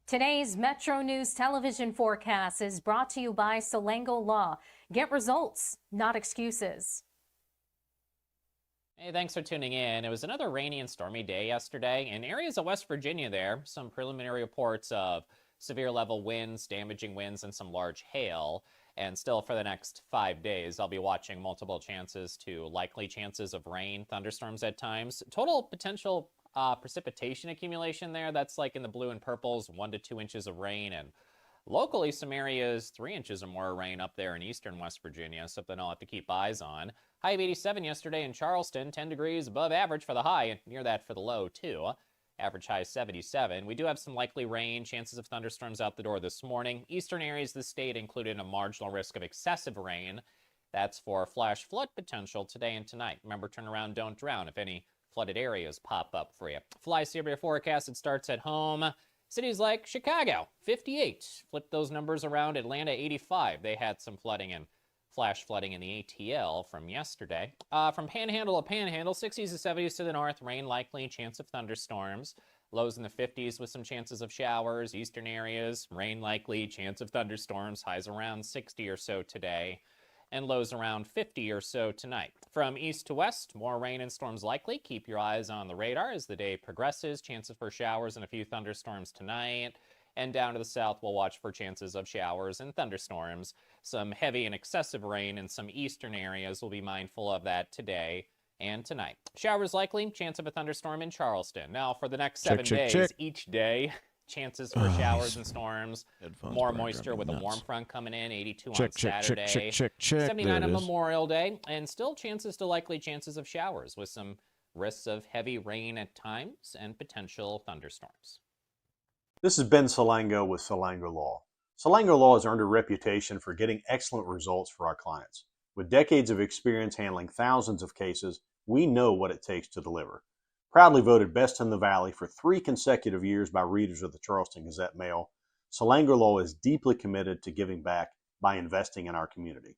Today's Metro News television forecast is brought to you by Salango Law. Get results, not excuses. Hey, thanks for tuning in. It was another rainy and stormy day yesterday. In areas of West Virginia there, some preliminary reports of severe level winds, damaging winds, and some large hail. And still for the next 5 days, I'll be watching multiple chances to likely chances of rain, thunderstorms at times. Total potential precipitation accumulation there, that's like in the blue and purples, 1 to 2 inches of rain, and locally some areas 3 inches or more rain up there in eastern West Virginia, something I'll have to keep eyes on. High of 87 yesterday in Charleston, 10 degrees above average for the high, and near that for the low too. Average high 77. We do have some likely rain, chances of thunderstorms out the door this morning. Eastern areas of the state included a marginal risk of excessive rain. That's for flash flood potential today and tonight. Remember, turn around, don't drown if any flooded areas pop up for you. Fly Severe forecast, it starts at home. Cities like Chicago, 58. Flip those numbers around. Atlanta, 85. They had some flooding and flash flooding in the ATL from yesterday. From Panhandle to Panhandle, 60s to 70s to the north. Rain likely, chance of thunderstorms. Lows in the 50s with some chances of showers. Eastern areas, rain likely, chance of thunderstorms. Highs around 60 or so today, and lows around 50 or so tonight. From east to west, more rain and storms likely. Keep your eyes on the radar as the day progresses. Chances for showers and a few thunderstorms tonight. And down to the south, we'll watch for chances of showers and thunderstorms. Some heavy and excessive rain in some eastern areas. We'll be mindful of that today and tonight. Showers likely, chance of a thunderstorm in Charleston. Now for the next 7 days, each day, chances for showers and storms. More moisture with a warm front coming in, 82 on Saturday. 79 on Memorial Day, and still likely chances of showers with some risks of heavy rain at times and potential thunderstorms. This is Ben Salango with Salango Law. Salango Law has earned a reputation for getting excellent results for our clients. With decades of experience handling thousands of cases, we know what it takes to deliver. Proudly voted Best in the Valley for 3 consecutive years by readers of the Charleston Gazette-Mail, Salango Law is deeply committed to giving back by investing in our community.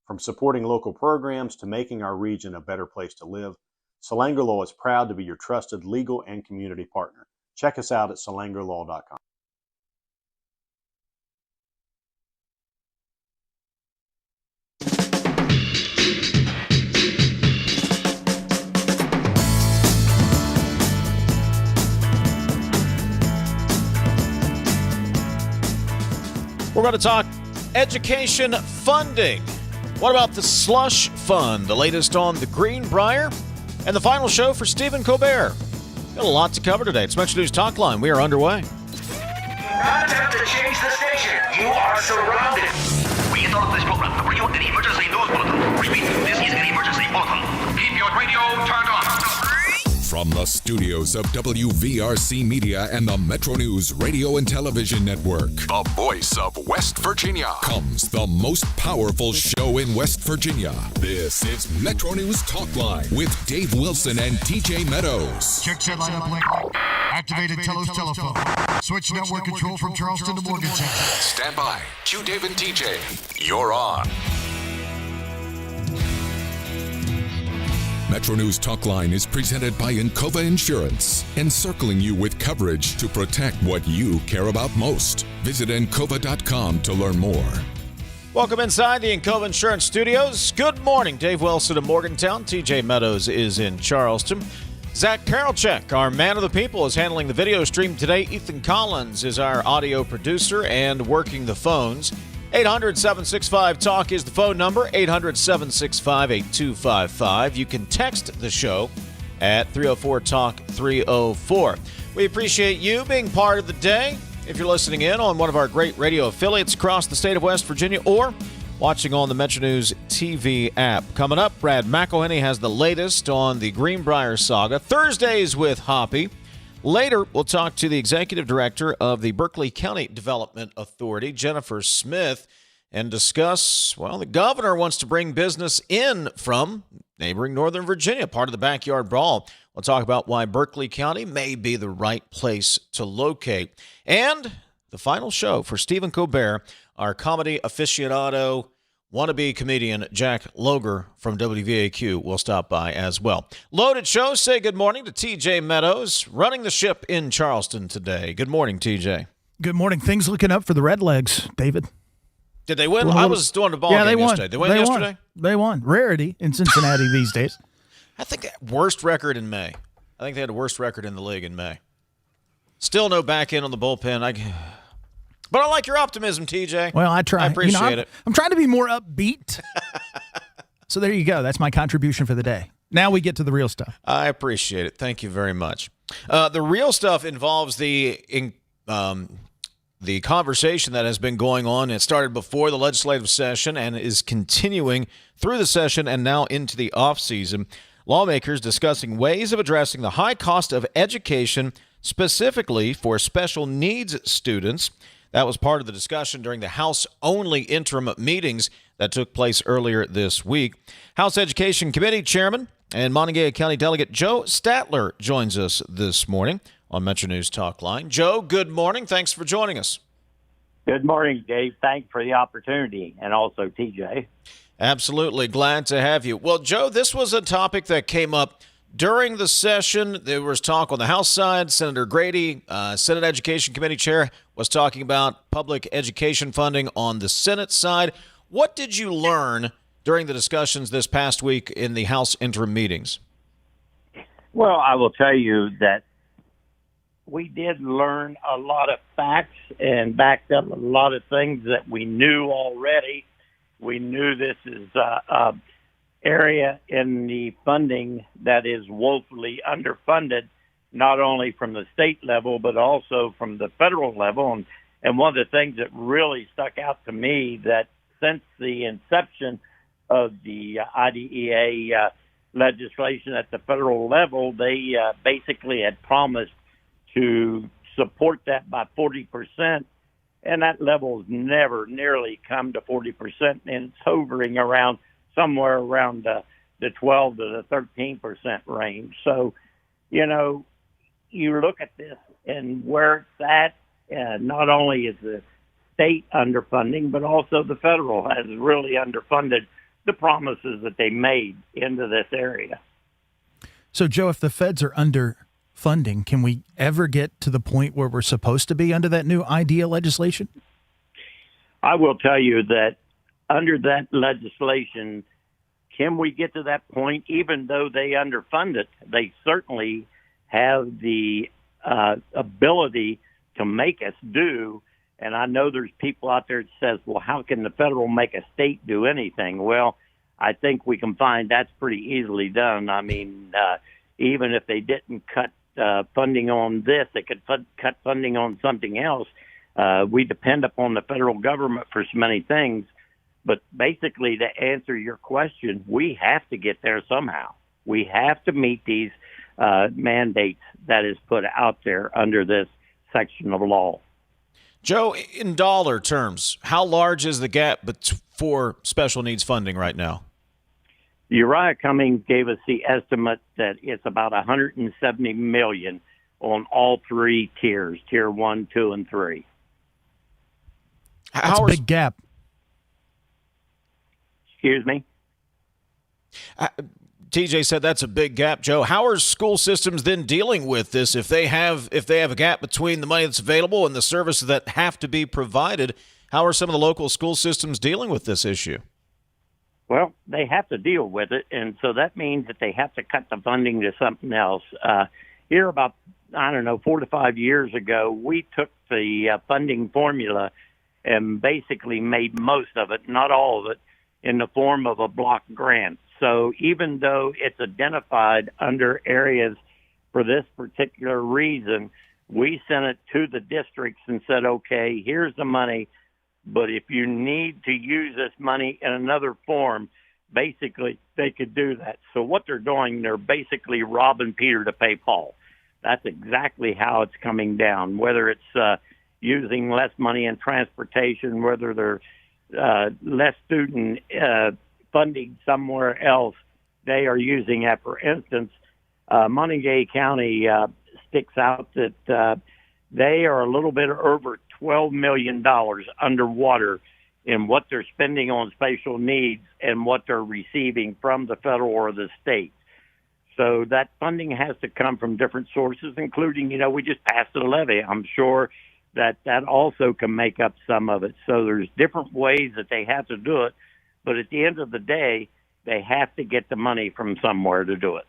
From supporting local programs to making our region a better place to live, Salango Law is proud to be your trusted legal and community partner. Check us out at salangolaw.com. We're going to talk education funding. What about the slush fund? The latest on the Greenbrier and the final show for Stephen Colbert. Got a lot to cover today. It's MetroNews Talkline. We are underway. Not attempt to change the station. You are surrounded. We interrupt this program to bring you an emergency news bulletin. Repeat, this is an emergency bulletin. Keep your radio turned on. From the studios of WVRC Media and the MetroNews Radio and Television Network, the voice of West Virginia, comes the most powerful show in West Virginia. This is MetroNews Talkline with Dave Wilson and TJ Meadows. Check set line up, link. Activated Telos telephone. Switch network control from Charleston to Morgantown. Stand by. Q Dave and TJ. You're on. MetroNews Talkline is presented by Encova Insurance, encircling you with coverage to protect what you care about most. Visit Encova.com to learn more. Welcome inside the Encova Insurance Studios. Good morning. Dave Wilson of Morgantown. TJ Meadows is in Charleston. Zach Karolchek, our man of the people, is handling the video stream today. Ethan Collins is our audio producer and working the phones. 800-765-TALK is the phone number, 800-765-8255. You can text the show at 304-TALK-304. We appreciate you being part of the day. If you're listening in on one of our great radio affiliates across the state of West Virginia or watching on the MetroNews TV app. Coming up, Brad McElhinny has the latest on the Greenbrier saga. Thursdays with Hoppy. Later, we'll talk to the executive director of the Berkeley County Development Authority, Jennifer Smith, and discuss, well, the governor wants to bring business in from neighboring Northern Virginia, part of the backyard brawl. We'll talk about why Berkeley County may be the right place to locate. And the final show for Stephen Colbert, our comedy aficionado, wannabe comedian Jack Logar from WVAQ will stop by as well. Loaded show. Say good morning to TJ Meadows, running the ship in Charleston today. Good morning, TJ. Good morning. Things looking up for the Redlegs, David. Did they win? I was doing the ball game they won. yesterday. They win yesterday? They won. Rarity in Cincinnati these days. I think worst record in May. I think they had the worst record in the league in May. Still no back end on the bullpen. But I like your optimism, TJ. Well, I try. I appreciate it. I'm trying to be more upbeat. So there you go. That's my contribution for the day. Now we get to the real stuff. I appreciate it. Thank you very much. The real stuff involves the conversation that has been going on. It started before the legislative session and is continuing through the session and now into the offseason. Lawmakers discussing ways of addressing the high cost of education, specifically for special needs students. That was part of the discussion during the House-only interim meetings that took place earlier this week. House Education Committee Chairman and Monongalia County Delegate Joe Statler joins us this morning on MetroNews Talkline. Joe, good morning. Thanks for joining us. Good morning, Dave. Thanks for the opportunity, and also TJ. Absolutely. Glad to have you. Well, Joe, this was a topic that came up during the session. There was talk on the House side. Senator Grady, Senate Education Committee Chair, was talking about public education funding on the Senate side. What did you learn during the discussions this past week in the House interim meetings? Well, I will tell you that we did learn a lot of facts and backed up a lot of things that we knew already. We knew this is an area in the funding that is woefully underfunded, not only from the state level, but also from the federal level. And one of the things that really stuck out to me, that since the inception of the IDEA legislation at the federal level, they basically had promised to support that by 40%, and that level has never nearly come to 40%, and it's hovering around somewhere around the 12 to the 13% range. So, you know, you look at this and where it's at, not only is the state underfunding, but also the federal has really underfunded the promises that they made into this area. So, Joe, if the feds are underfunding, can we ever get to the point where we're supposed to be under that new IDEA legislation? I will tell you that under that legislation, can we get to that point? Even though they underfund it, they certainly have the ability to make us do. And I know there's people out there that says, well, how can the federal make a state do anything? Well, I think we can find that's pretty easily done. I mean, even if they didn't cut funding on this, they could cut funding on something else. We depend upon the federal government for so many things. But basically, to answer your question, we have to get there somehow. We have to meet these mandates that is put out there under this section of law. Joe, in dollar terms, how large is the gap for special needs funding right now? Uriah Cummings gave us the estimate that it's about $170 million on all three tiers, tier 1, 2, and 3. That's a big gap. Excuse me? TJ said that's a big gap. Joe, how are school systems then dealing with this if they have a gap between the money that's available and the services that have to be provided? How are some of the local school systems dealing with this issue? Well, they have to deal with it, and so that means that they have to cut the funding to something else. Here about, 4 to 5 years ago, we took the funding formula and basically made most of it, not all of it, in the form of a block grant. So even though it's identified under areas for this particular reason, we sent it to the districts and said, okay, here's the money, but if you need to use this money in another form, basically they could do that. So what they're doing, they're basically robbing Peter to pay Paul. That's exactly how it's coming down, whether it's using less money in transportation, whether they're less student funding somewhere else, they are using that. For instance, Monongalia County sticks out that they are a little bit over $12 million underwater in what they're spending on special needs and what they're receiving from the federal or the state. So that funding has to come from different sources, including, we just passed a levy. I'm sure that also can make up some of it. So there's different ways that they have to do it, but at the end of the day, they have to get the money from somewhere to do it.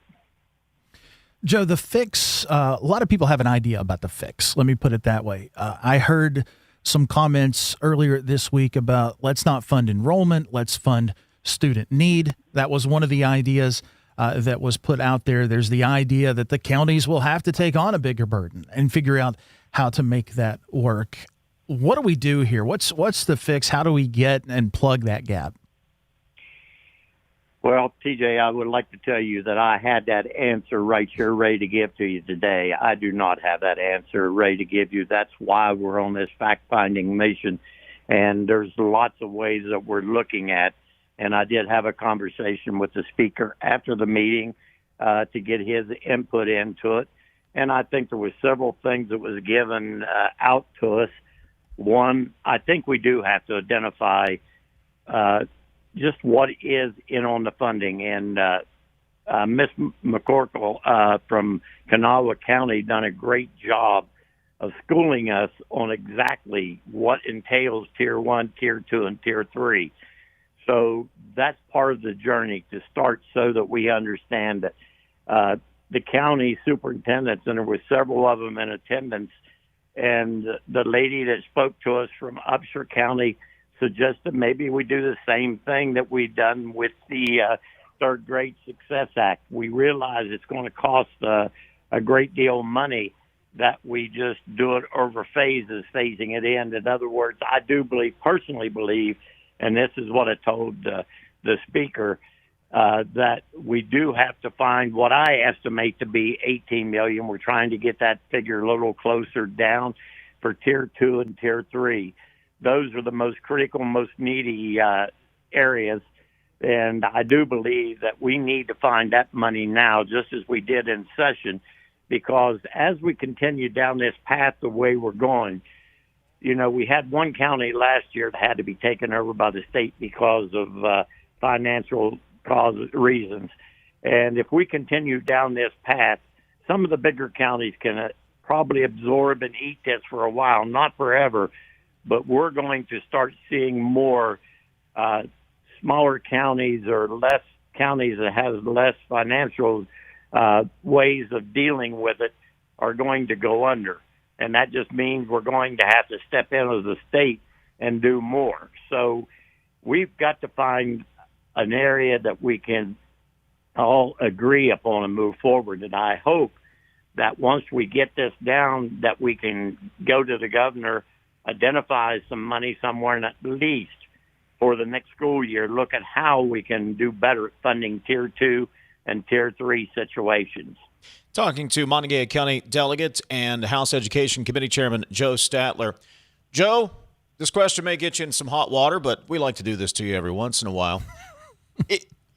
Joe, the fix, a lot of people have an idea about the fix. Let me put it that way. I heard some comments earlier this week about let's not fund enrollment, let's fund student need. That was one of the ideas that was put out there. There's the idea that the counties will have to take on a bigger burden and figure out how to make that work. What do we do here? What's the fix? How do we get and plug that gap? Well, TJ, I would like to tell you that I had that answer right here ready to give to you today. I do not have that answer ready to give you. That's why we're on this fact-finding mission, and there's lots of ways that we're looking at. And I did have a conversation with the speaker after the meeting to get his input into it. And I think there was several things that was given out to us. One, I think we do have to identify just what is in on the funding. And Miss McCorkle from Kanawha County done a great job of schooling us on exactly what entails Tier 1, Tier 2, and Tier 3. So that's part of the journey to start so that we understand that the county superintendents, and there were several of them in attendance, and the lady that spoke to us from Upshur County suggested maybe we do the same thing that we've done with the Third Grade Success Act. We realize it's going to cost a great deal of money, that we just do it over phases, phasing it in. In other words, I do personally believe, and this is what I told the speaker, that we do have to find what I estimate to be $18 million. We're trying to get that figure a little closer down for Tier 2 and Tier 3. Those are the most critical, most needy areas. And I do believe that we need to find that money now, just as we did in session, because as we continue down this path the way we're going, you know, we had one county last year that had to be taken over by the state because of financial reasons. And if we continue down this path, some of the bigger counties can probably absorb and eat this for a while, not forever, but we're going to start seeing more smaller counties or less counties that have less financial ways of dealing with it are going to go under. And that just means we're going to have to step in as a state and do more. So we've got to find an area that we can all agree upon and move forward. And I hope that once we get this down, that we can go to the governor, identify some money somewhere, and at least for the next school year, look at how we can do better at funding Tier 2 and Tier 3 situations. Talking to Monongalia County Delegate and House Education Committee Chairman Joe Statler. Joe, this question may get you in some hot water, but we like to do this to you every once in a while.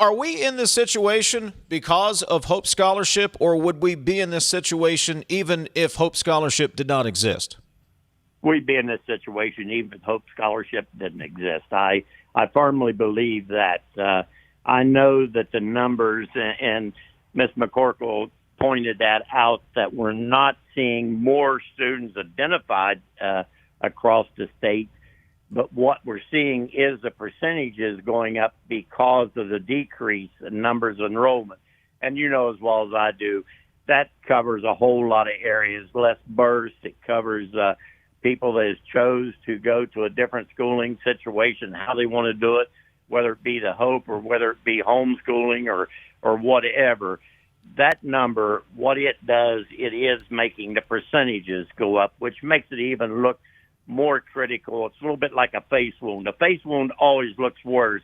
Are we in this situation because of Hope Scholarship, or would we be in this situation even if Hope Scholarship did not exist? We'd be in this situation even if Hope Scholarship didn't exist. I firmly believe that. I know that the numbers, and Ms. McCorkle pointed that out, that we're not seeing more students identified across the state, but what we're seeing is the percentages going up because of the decrease in numbers of enrollment. And you know as well as I do, that covers a whole lot of areas, less bursts. It covers people that has chose to go to a different schooling situation, how they want to do it, whether it be the Hope or whether it be homeschooling or whatever. That number, what it does, it is making the percentages go up, which makes it even look more critical. It's a little bit like a face wound. A face wound always looks worse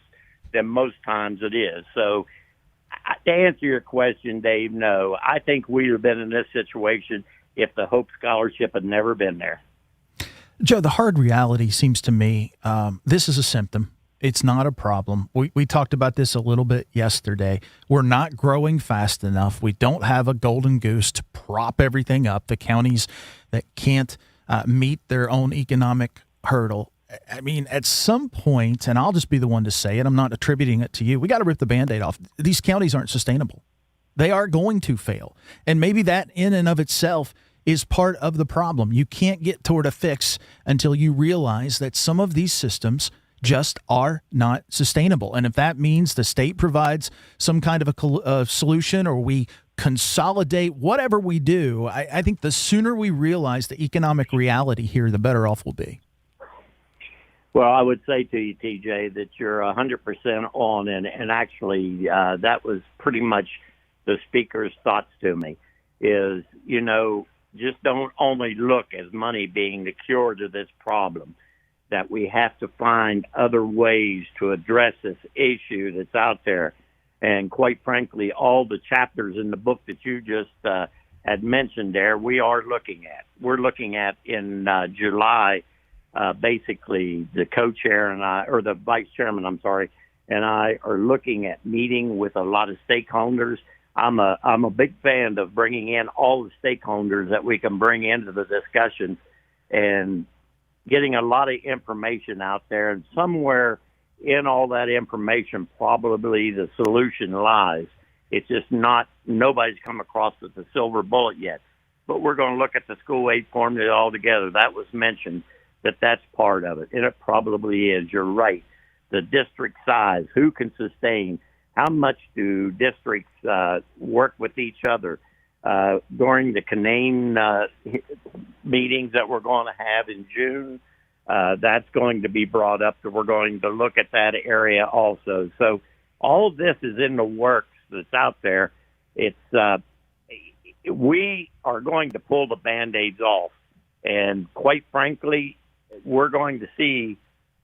than most times it is. So to answer your question, Dave, no. I think we would have been in this situation if the Hope Scholarship had never been there. Joe, the hard reality seems to me, this is a symptom. It's not a problem. We talked about this a little bit yesterday. We're not growing fast enough. We don't have a golden goose to prop everything up. The counties that can't meet their own economic hurdle. I mean, at some point, and I'll just be the one to say it, I'm not attributing it to you, we got to rip the Band-Aid off. These counties aren't sustainable. They are going to fail. And maybe that in and of itself is part of the problem. You can't get toward a fix until you realize that some of these systems just are not sustainable. And if that means the state provides some kind of a solution, or we consolidate, whatever we do, I think the sooner we realize the economic reality here, the better off we'll be. Well, I would say to you, TJ, that you're 100% on, and actually that was pretty much the speaker's thoughts to me, is, just don't only look as money being the cure to this problem, that we have to find other ways to address this issue that's out there. And quite frankly, all the chapters in the book that you just had mentioned there, we are looking at. We're looking at in July, basically the co-chair and I, or the vice chairman, and I are looking at meeting with a lot of stakeholders. I'm a big fan of bringing in all the stakeholders that we can bring into the discussion and getting a lot of information out there. And somewhere in all that information, probably the solution lies. It's just nobody's come across with the silver bullet yet. But we're going to look at the school aid formula altogether. That was mentioned, that's part of it. And it probably is. You're right. The district size, who can sustain, how much do districts work with each other? During the Canaan meetings that we're going to have in June, that's going to be brought up, so we're going to look at that area also. So all of this is in the works that's out there. It's we are going to pull the Band-Aids off, and quite frankly, we're going to see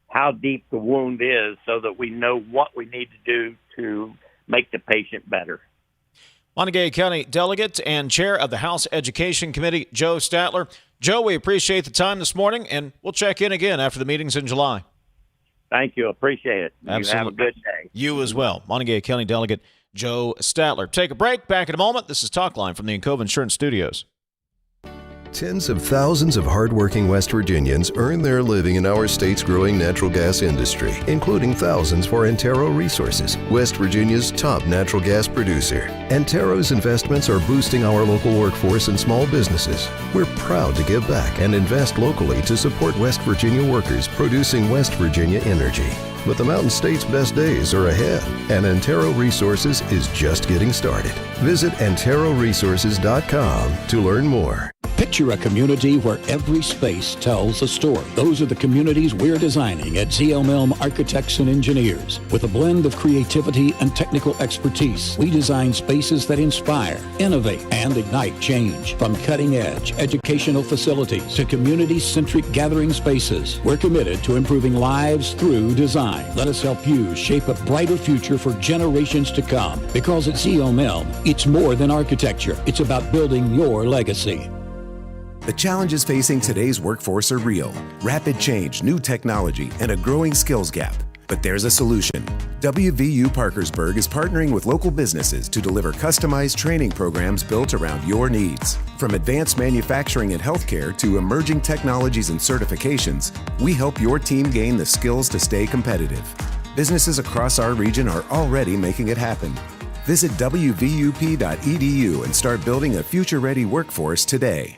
how deep the wound is so that we know what we need to do to make the patient better. Monongalia County Delegate and Chair of the House Education Committee, Joe Statler. Joe, we appreciate the time this morning, and we'll check in again after the meetings in July. Thank you. Appreciate it. Absolutely. You have a good day. You as well. Monongalia County Delegate Joe Statler. Take a break. Back in a moment. This is Talkline from the Encova Insurance Studios. Tens of thousands of hardworking West Virginians earn their living in our state's growing natural gas industry, including thousands for Antero Resources, West Virginia's top natural gas producer. Antero's investments are boosting our local workforce and small businesses. We're proud to give back and invest locally to support West Virginia workers producing West Virginia energy. But the Mountain State's best days are ahead, and Antero Resources is just getting started. Visit AnteroResources.com to learn more. Picture a community where every space tells a story. Those are the communities we're designing at ZL Architects and Engineers. With a blend of creativity and technical expertise, we design spaces that inspire, innovate, and ignite change. From cutting-edge educational facilities to community-centric gathering spaces, we're committed to improving lives through design. Let us help you shape a brighter future for generations to come. Because at ZL it's more than architecture. It's about building your legacy. The challenges facing today's workforce are real. Rapid change, new technology, and a growing skills gap. But there's a solution. WVU Parkersburg is partnering with local businesses to deliver customized training programs built around your needs. From advanced manufacturing and healthcare to emerging technologies and certifications, we help your team gain the skills to stay competitive. Businesses across our region are already making it happen. Visit WVUP.edu and start building a future-ready workforce today.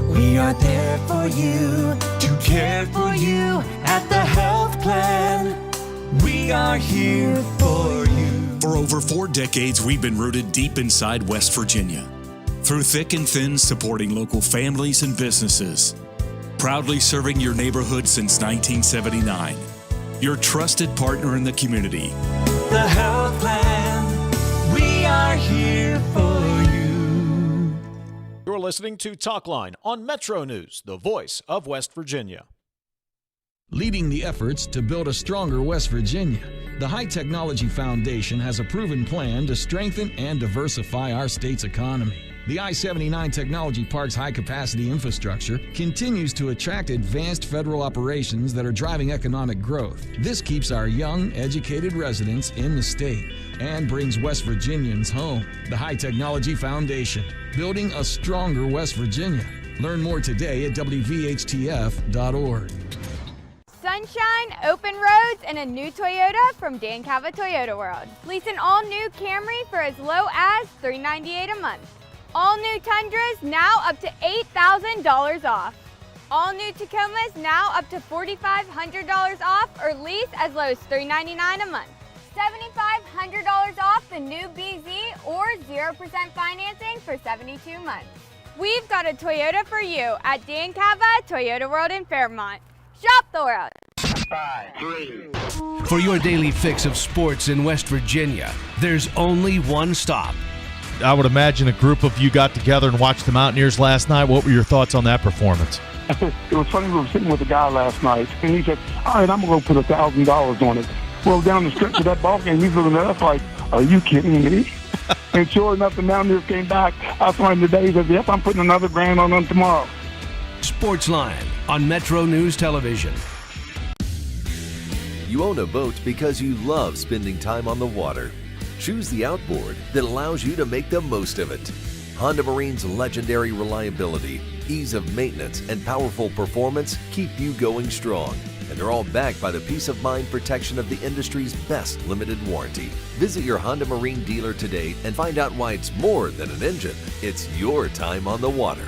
We are there for you, to care for you at the health plan. We are here for you. For over 4 decades, we've been rooted deep inside West Virginia. Through thick and thin, supporting local families and businesses. Proudly serving your neighborhood since 1979. Your trusted partner in the community. The health plan. We are here for you. You're listening to Talkline on Metro News, the voice of West Virginia. Leading the efforts to build a stronger West Virginia, the High Technology Foundation has a proven plan to strengthen and diversify our state's economy. The I-79 Technology Park's high-capacity infrastructure continues to attract advanced federal operations that are driving economic growth. This keeps our young, educated residents in the state and brings West Virginians home. The High Technology Foundation, building a stronger West Virginia. Learn more today at WVHTF.org. Sunshine, open roads, and a new Toyota from Dan Cava Toyota World. Lease an all-new Camry for as low as $398 a month. All new Tundras now up to $8,000 off. All new Tacomas now up to $4,500 off or lease as low as $399 a month. $7,500 off the new BZ or 0% financing for 72 months. We've got a Toyota for you at Dan Cava Toyota World in Fairmont. Shop the world. 5, 3. For your daily fix of sports in West Virginia, there's only one stop. I would imagine a group of you got together and watched the Mountaineers last night. What were your thoughts on that performance? It was funny, we were sitting with a guy last night, and he said, all right, I'm going to go put $1,000 on it. Well, down the stretch of that ball game, he's looking at us like, are you kidding me? And sure enough, the Mountaineers came back. I saw him today. He said, yep, I'm putting another $1,000 on them tomorrow. Sportsline on MetroNews Television. You own a boat because you love spending time on the water. Choose the outboard that allows you to make the most of it. Honda Marine's legendary reliability, ease of maintenance, and powerful performance keep you going strong. And they're all backed by the peace of mind protection of the industry's best limited warranty. Visit your Honda Marine dealer today and find out why it's more than an engine. It's your time on the water.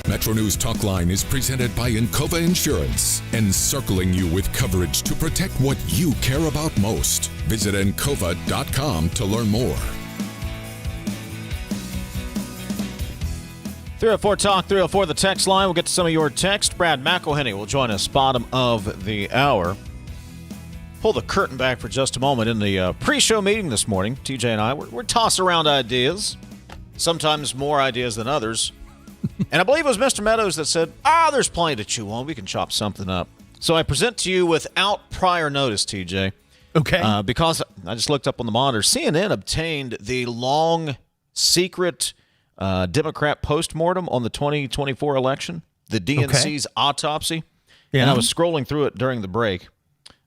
MetroNews Talkline is presented by Encova Insurance, encircling you with coverage to protect what you care about most. Visit Encova.com to learn more. 304 Talk, 304 the text line. We'll get to some of your text. Brad McElhinny will join us bottom of the hour. Pull the curtain back for just a moment. In the pre-show meeting this morning, TJ and I, we're tossing around ideas, sometimes more ideas than others. And I believe it was Mr. Meadows that said, there's plenty to chew on. We can chop something up. So I present to you without prior notice, TJ. Okay. Because I just looked up on the monitor. CNN obtained the long, secret Democrat postmortem on the 2024 election, the DNC's autopsy. Yeah. And I was scrolling through it during the break.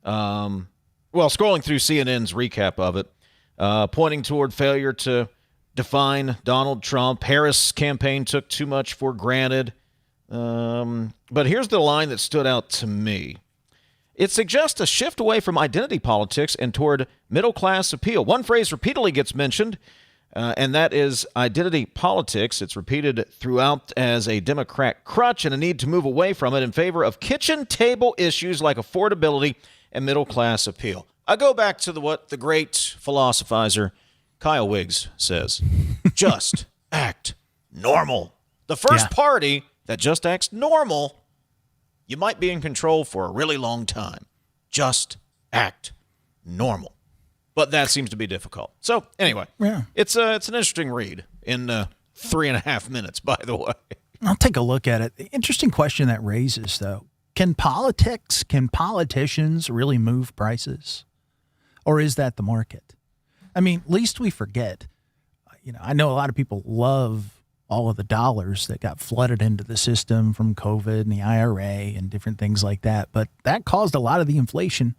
Scrolling through CNN's recap of it, pointing toward failure to define Donald Trump. Harris' campaign took too much for granted. But here's the line that stood out to me. It suggests a shift away from identity politics and toward middle-class appeal. One phrase repeatedly gets mentioned, and that is identity politics. It's repeated throughout as a Democrat crutch and a need to move away from it in favor of kitchen table issues like affordability and middle-class appeal. I go back to what the great philosophizer Kyle Wiggs says, just act normal. The first party that just acts normal, you might be in control for a really long time. Just act normal. But that seems to be difficult. So anyway, it's an interesting read in 3.5 minutes, by the way. I'll take a look at it. Interesting question that raises, though. Can politicians really move prices? Or is that the market? I mean, least we forget, I know a lot of people love all of the dollars that got flooded into the system from COVID and the IRA and different things like that. But that caused a lot of the inflation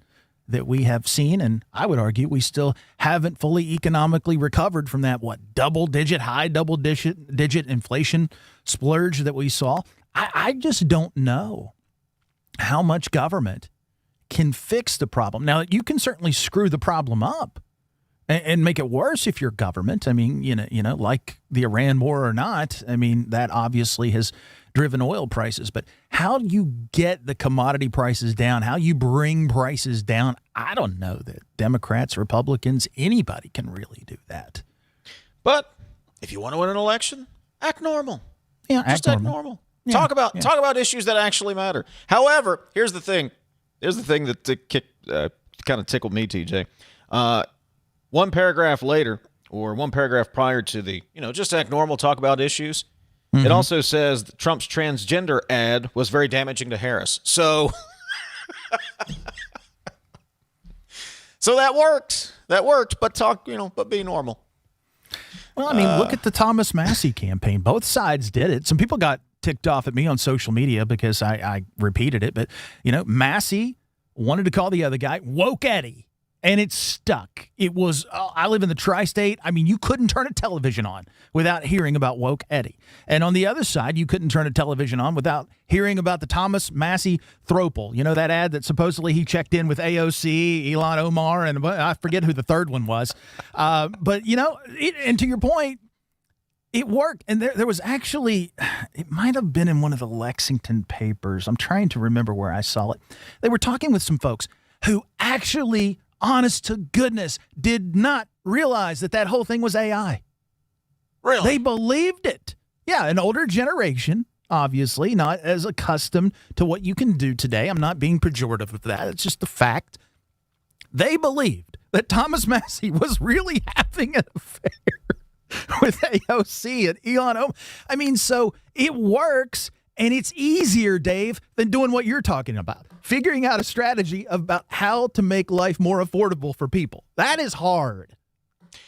that we have seen. And I would argue we still haven't fully economically recovered from that, high double digit inflation splurge that we saw. I just don't know how much government can fix the problem. Now, you can certainly screw the problem up and make it worse if you're government. I mean, like the Iran war or not, I mean, that obviously has driven oil prices. But how do you get the commodity prices down? How you bring prices down? I don't know that Democrats, Republicans, anybody can really do that. But if you want to win an election, act normal. Yeah, just act normal. Yeah, talk about issues that actually matter. However, here's the thing. Here's the thing that kind of tickled me, TJ. One paragraph later, or one paragraph prior to the, just act normal, talk about issues. Mm-hmm. It also says that Trump's transgender ad was very damaging to Harris. So, so that worked. But but be normal. Well, I mean, look at the Thomas Massie campaign. Both sides did it. Some people got ticked off at me on social media because I repeated it. But, Massie wanted to call the other guy Woke Eddie. and it stuck. It was, I live in the tri-state. I mean, you couldn't turn a television on without hearing about Woke Eddie. And on the other side, you couldn't turn a television on without hearing about the Thomas Massey Thropel. You know, that ad that supposedly he checked in with AOC, Elon Omar, and I forget who the third one was. But, you know, and to your point, it worked. And there was actually, it might have been in one of the Lexington papers. I'm trying to remember where I saw it. They were talking with some folks who actually, honest to goodness, did not realize that whole thing was AI. Really? They believed it. Yeah, an older generation, obviously, not as accustomed to what you can do today. I'm not being pejorative of that. It's just a fact. They believed that Thomas Massey was really having an affair with AOC and Elon Omar. I mean, so it works. And it's easier, Dave, than doing what you're talking about. Figuring out a strategy about how to make life more affordable for people. That is hard.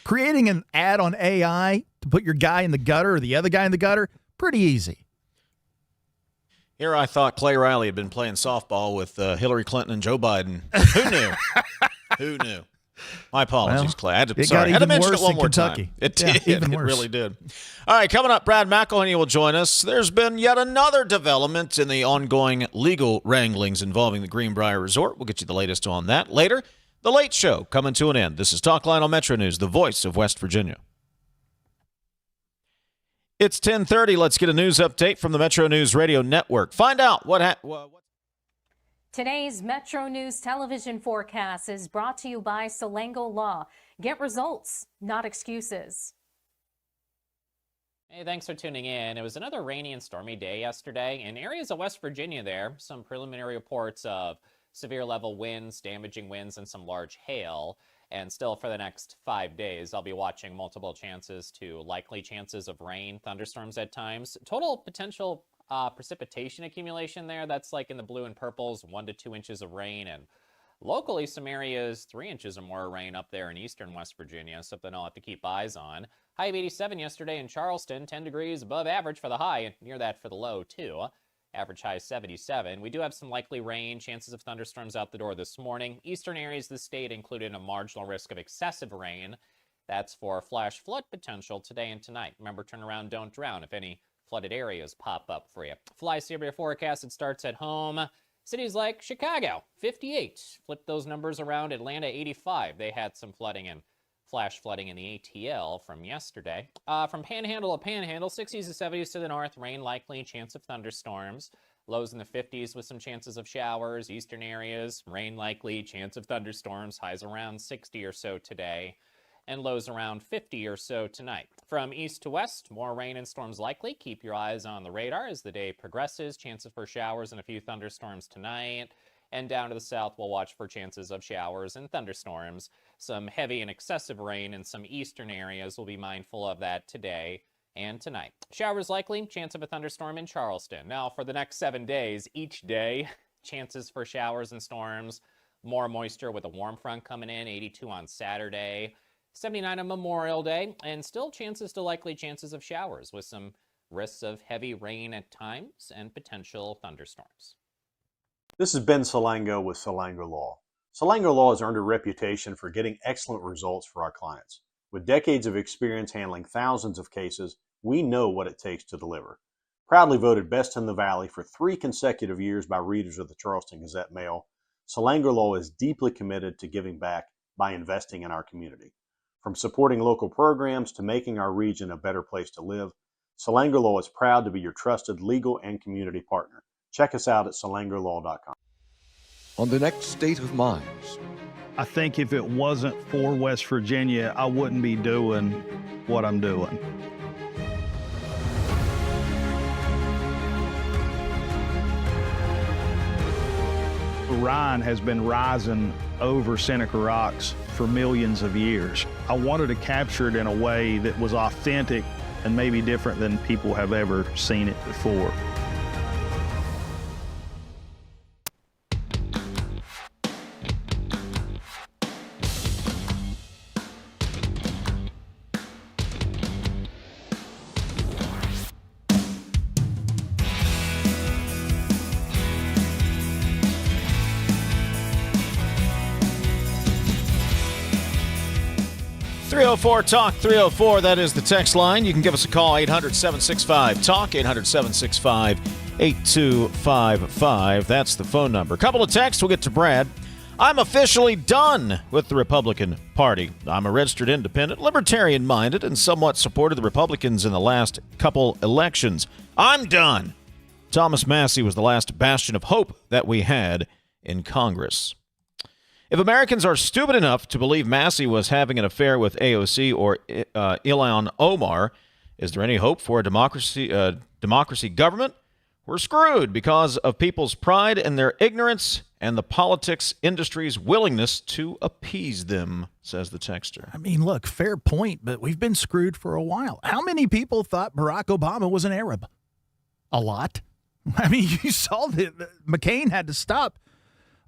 Creating an ad on AI to put your guy in the gutter or the other guy in the gutter, pretty easy. Here I thought Clay Riley had been playing softball with Hillary Clinton and Joe Biden. Who knew? Who knew? My apologies, Well, Clay. I had it to got even mention worse it one in more Kentucky. time. It Yeah, did. even It worse. really did. All right, coming up, Brad McElhinny will join us. There's been yet another development in the ongoing legal wranglings involving the Greenbrier Resort. We'll get you the latest on that later. The Late Show coming to an end. This is Talkline on Metro News, the voice of West Virginia. It's 10:30. Let's get a news update from the Metro News Radio Network. Find out what Today's Metro News television forecast is brought to you by Salango Law. Get results, not excuses. Hey, thanks for tuning in. It was another rainy and stormy day yesterday. In areas of West Virginia there, some preliminary reports of severe level winds, damaging winds, and some large hail. And still for the next 5 days, I'll be watching multiple likely chances of rain, thunderstorms at times. Total potential precipitation accumulation there, that's like in the blue and purples, 1 to 2 inches of rain, and locally some areas 3 inches or more rain up there in eastern West Virginia, something I'll have to keep eyes on. High of 87 yesterday in Charleston, 10 degrees above average for the high, and near that for the low too. Average high 77. We do have some likely rain, chances of thunderstorms out the door this morning. Eastern areas of the state included a marginal risk of excessive rain. That's for flash flood potential today and tonight. Remember, turn around, don't drown if any flooded areas pop up for you. Fly Severe forecast, it starts at home. Cities like Chicago, 58. Flip those numbers around. Atlanta, 85. They had some flooding and flash flooding in the ATL from yesterday. From Panhandle to Panhandle, 60s to 70s to the north. Rain likely, chance of thunderstorms. Lows in the 50s with some chances of showers. Eastern areas, rain likely, chance of thunderstorms. Highs around 60 or so today. And lows around 50 or so tonight. From east to west, more rain and storms likely. Keep your eyes on the radar as the day progresses. Chances for showers and a few thunderstorms tonight. And down to the south, we'll watch for chances of showers and thunderstorms. Some heavy and excessive rain in some eastern areas. We'll be mindful of that today and tonight. Showers likely, chance of a thunderstorm in Charleston. Now, for the next 7 days, each day, chances for showers and storms. More moisture with a warm front coming in, 82 on Saturday. 79 on Memorial Day, and still likely chances of showers with some risks of heavy rain at times and potential thunderstorms. This is Ben Salango with Salango Law. Salango Law has earned a reputation for getting excellent results for our clients. With decades of experience handling thousands of cases, we know what it takes to deliver. Proudly voted Best in the Valley for 3 consecutive years by readers of the Charleston Gazette-Mail, Salango Law is deeply committed to giving back by investing in our community. From supporting local programs to making our region a better place to live, Salango Law is proud to be your trusted legal and community partner. Check us out at salangolaw.com. On the next State of Minds. I think if it wasn't for West Virginia, I wouldn't be doing what I'm doing. Rhine has been rising over Seneca Rocks for millions of years. I wanted to capture it in a way that was authentic and maybe different than people have ever seen it before. 888-304-TALK, 304. That is the text line. You can give us a call, 800-765-TALK, 800-765-8255. That's the phone number. A couple of texts. We'll get to Brad. I'm officially done with the Republican Party. I'm a registered independent, libertarian-minded, and somewhat supported the Republicans in the last couple elections. I'm done. Thomas Massey was the last bastion of hope that we had in Congress. If Americans are stupid enough to believe Massey was having an affair with AOC or Ilhan Omar, is there any hope for a democracy government? We're screwed because of people's pride and their ignorance and the politics industry's willingness to appease them, says the texter. I mean, look, fair point, but we've been screwed for a while. How many people thought Barack Obama was an Arab? A lot. I mean, you saw that McCain had to stop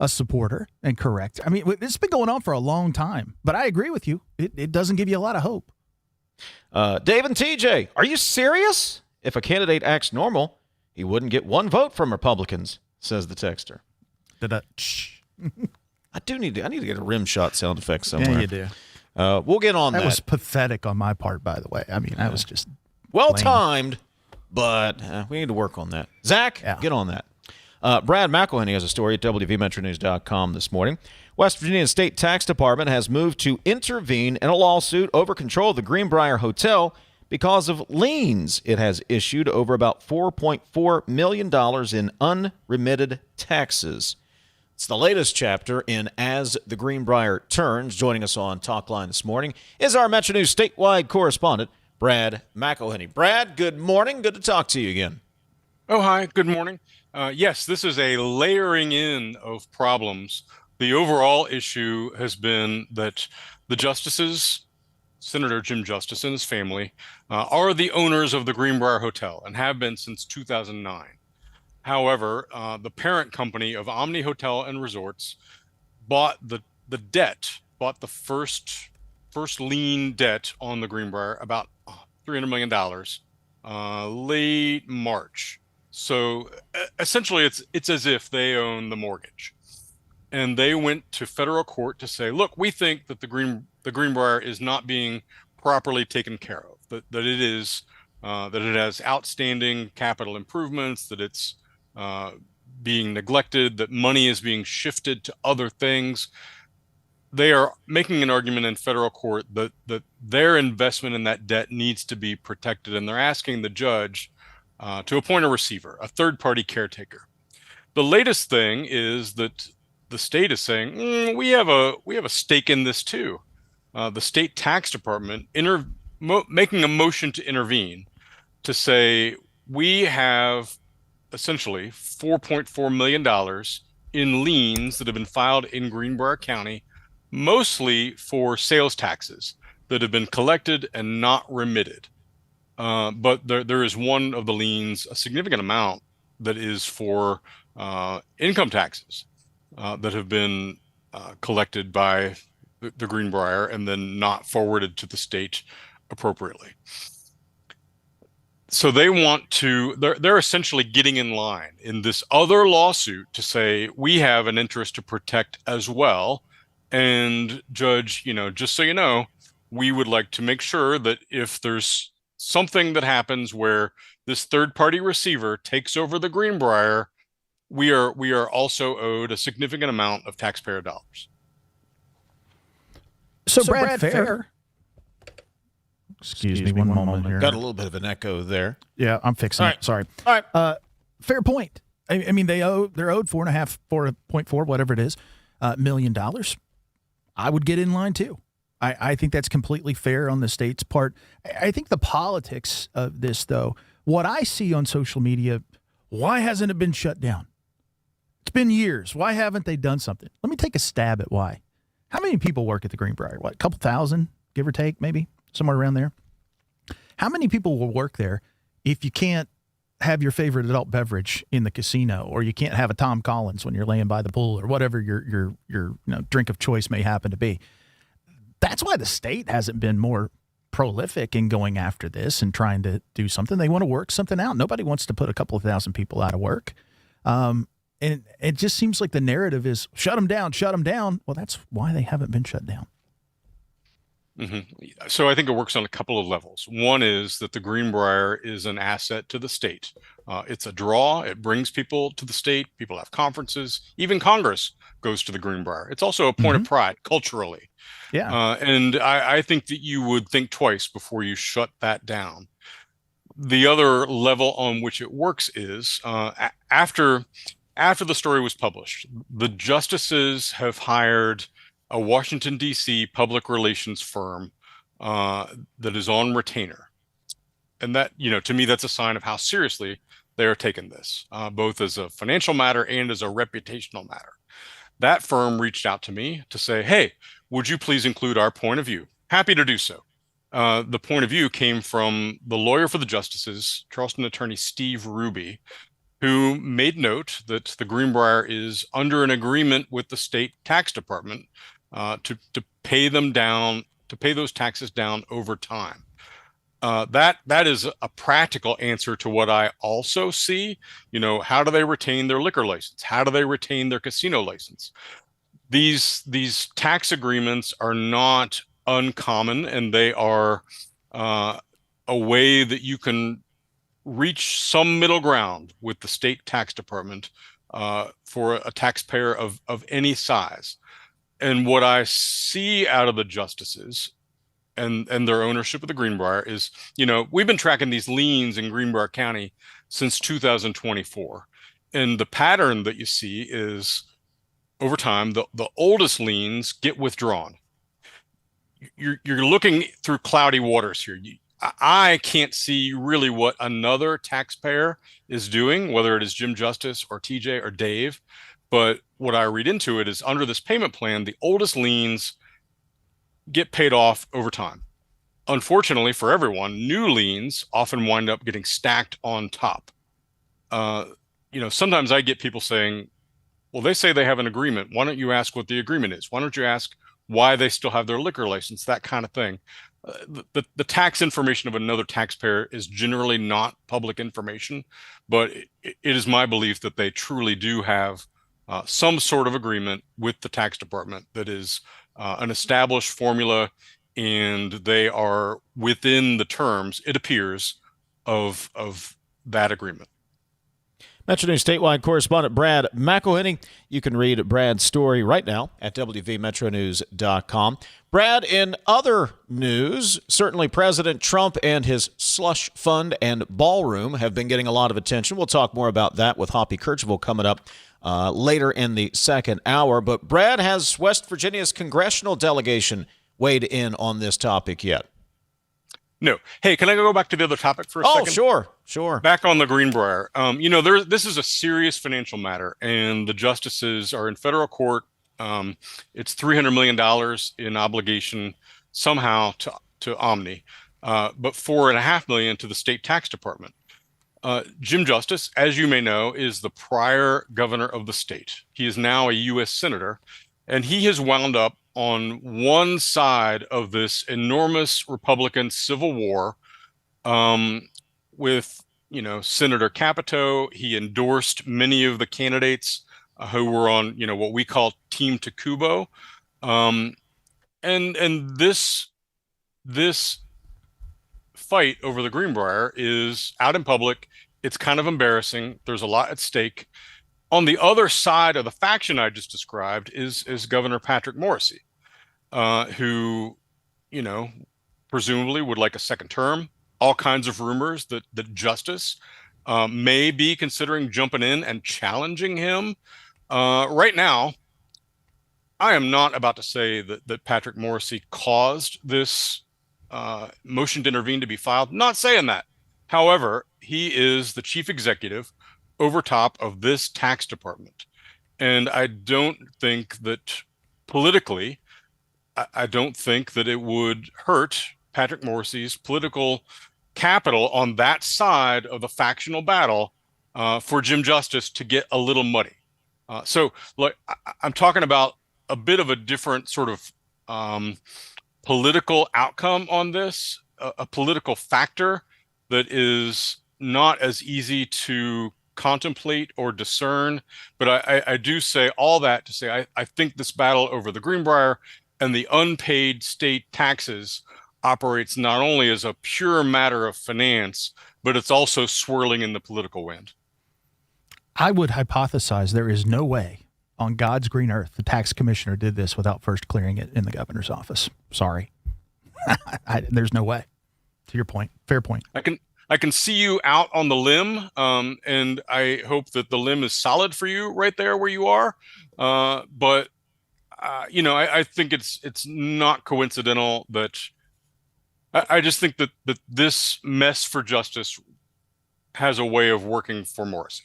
a supporter and correct. I mean, it's been going on for a long time, but I agree with you. It doesn't give you a lot of hope. Dave and TJ, are you serious? If a candidate acts normal, he wouldn't get one vote from Republicans, says the texter. I need to get a rim shot sound effect somewhere. Yeah, you do. We'll get on that. That was pathetic on my part, by the way. I mean, that was just well-timed, but we need to work on that. Zach, get on that. Brad McElhinny has a story at WVMetroNews.com this morning. West Virginia State Tax Department has moved to intervene in a lawsuit over control of the Greenbrier Hotel because of liens it has issued over about $4.4 million in unremitted taxes. It's the latest chapter in As the Greenbrier Turns. Joining us on Talkline this morning is our Metro News statewide correspondent, Brad McElhinny. Brad, good morning. Good to talk to you again. Oh, hi. Good morning. Yes, this is a layering in of problems. The overall issue has been that the justices, Senator Jim Justice and his family, are the owners of the Greenbrier Hotel and have been since 2009. However, the parent company of Omni Hotel and Resorts bought the first lien debt on the Greenbrier, about $300 million, late March. So essentially, it's as if they own the mortgage, and they went to federal court to say, look, we think that the Greenbrier is not being properly taken care of, that it has outstanding capital improvements, that it's being neglected, that money is being shifted to other things. They are making an argument in federal court that their investment in that debt needs to be protected, and they're asking the judge to appoint a receiver, a third-party caretaker. The latest thing is that the state is saying, we have a stake in this too. The state tax department making a motion to intervene to say we have essentially $4.4 million in liens that have been filed in Greenbrier County, mostly for sales taxes that have been collected and not remitted. But there is one of the liens, a significant amount, that is for income taxes that have been collected by the Greenbrier and then not forwarded to the state appropriately. So they want to, they're essentially getting in line in this other lawsuit to say, we have an interest to protect as well. And judge, just so you know, we would like to make sure that if there's something that happens where this third-party receiver takes over the Greenbrier, we are also owed a significant amount of taxpayer dollars. So Brad, fair. Excuse me one moment here. Got a little bit of an echo there. Yeah, I'm fixing it. Sorry. All right. Fair point. I mean, they're owed $4.4, whatever it is, $1 million. I would get in line too. I think that's completely fair on the state's part. I think the politics of this, though, what I see on social media, why hasn't it been shut down? It's been years. Why haven't they done something? Let me take a stab at why. How many people work at the Greenbrier? What, a couple thousand, give or take, maybe? Somewhere around there? How many people will work there if you can't have your favorite adult beverage in the casino, or you can't have a Tom Collins when you're laying by the pool, or whatever your drink of choice may happen to be? That's why the state hasn't been more prolific in going after this and trying to do something. They want to work something out. Nobody wants to put a couple of thousand people out of work. And it just seems like the narrative is shut them down, shut them down. Well, that's why they haven't been shut down. So I think it works on a couple of levels. One is that the Greenbrier is an asset to the state. It's a draw. It brings people to the state. People have conferences. Even Congress goes to the Greenbrier. It's also a point of pride culturally. Yeah. And I think that you would think twice before you shut that down. The other level on which it works is after the story was published, the justices have hired a Washington, D.C. public relations firm that is on retainer. And that, to me, that's a sign of how seriously they are taking this, both as a financial matter and as a reputational matter. That firm reached out to me to say, hey, would you please include our point of view? Happy to do so. The point of view came from the lawyer for the justices, Charleston attorney Steve Ruby, who made note that the Greenbrier is under an agreement with the state tax department to pay them down, to pay those taxes down over time. That is a practical answer to what I also see. How do they retain their liquor license? How do they retain their casino license? These tax agreements are not uncommon, and they are a way that you can reach some middle ground with the state tax department for a taxpayer of any size. And what I see out of the justices and their ownership of the Greenbrier is, we've been tracking these liens in Greenbrier County since 2024. And the pattern that you see is over time, the oldest liens get withdrawn. You're looking through cloudy waters here. I can't see really what another taxpayer is doing, whether it is Jim Justice or TJ or Dave. But what I read into it is under this payment plan, the oldest liens get paid off over time. Unfortunately for everyone, new liens often wind up getting stacked on top. Sometimes I get people saying, well, they say they have an agreement. Why don't you ask what the agreement is? Why don't you ask why they still have their liquor license? That kind of thing. The tax information of another taxpayer is generally not public information, but it is my belief that they truly do have some sort of agreement with the tax department that is an established formula, and they are within the terms, it appears, of that agreement. Metro News statewide correspondent Brad McElhinny. You can read Brad's story right now at WVMetroNews.com. Brad, in other news, certainly President Trump and his slush fund and ballroom have been getting a lot of attention. We'll talk more about that with Hoppy Kercheval coming up later in the second hour. But Brad, has West Virginia's congressional delegation weighed in on this topic yet? No. Hey, can I go back to the other topic for a second? Oh, sure. Back on the Greenbrier. This is a serious financial matter, and the justices are in federal court. It's $300 million in obligation somehow to Omni, but $4.5 million to the state tax department. Jim Justice, as you may know, is the prior governor of the state. He is now a U.S. senator, and he has wound up on one side of this enormous Republican civil war with, Senator Capito. He endorsed many of the candidates who were on, what we call Team Tacubo. And this fight over the Greenbrier is out in public. It's kind of embarrassing. There's a lot at stake. On the other side of the faction I just described is Governor Patrick Morrisey, who, presumably would like a second term. All kinds of rumors that Justice may be considering jumping in and challenging him. Right now, I am not about to say that Patrick Morrisey caused this motion to intervene to be filed. Not saying that. However, he is the chief executive over top of this tax department. And I don't think that politically, I don't think that it would hurt Patrick Morrisey's political capital on that side of the factional battle for Jim Justice to get a little muddy. So look, I'm talking about a bit of a different sort of political outcome on this, a political factor that is not as easy to contemplate or discern. But I do say all that to say I think this battle over the Greenbrier and the unpaid state taxes operates not only as a pure matter of finance, but it's also swirling in the political wind. I would hypothesize there is no way on God's green earth the tax commissioner did this without first clearing it in the governor's office. Sorry. There's no way. To your point. Fair point. I can see you out on the limb, and I hope that the limb is solid for you right there where you are. But I think it's not coincidental that I just think that this mess for justice has a way of working for Morrissey.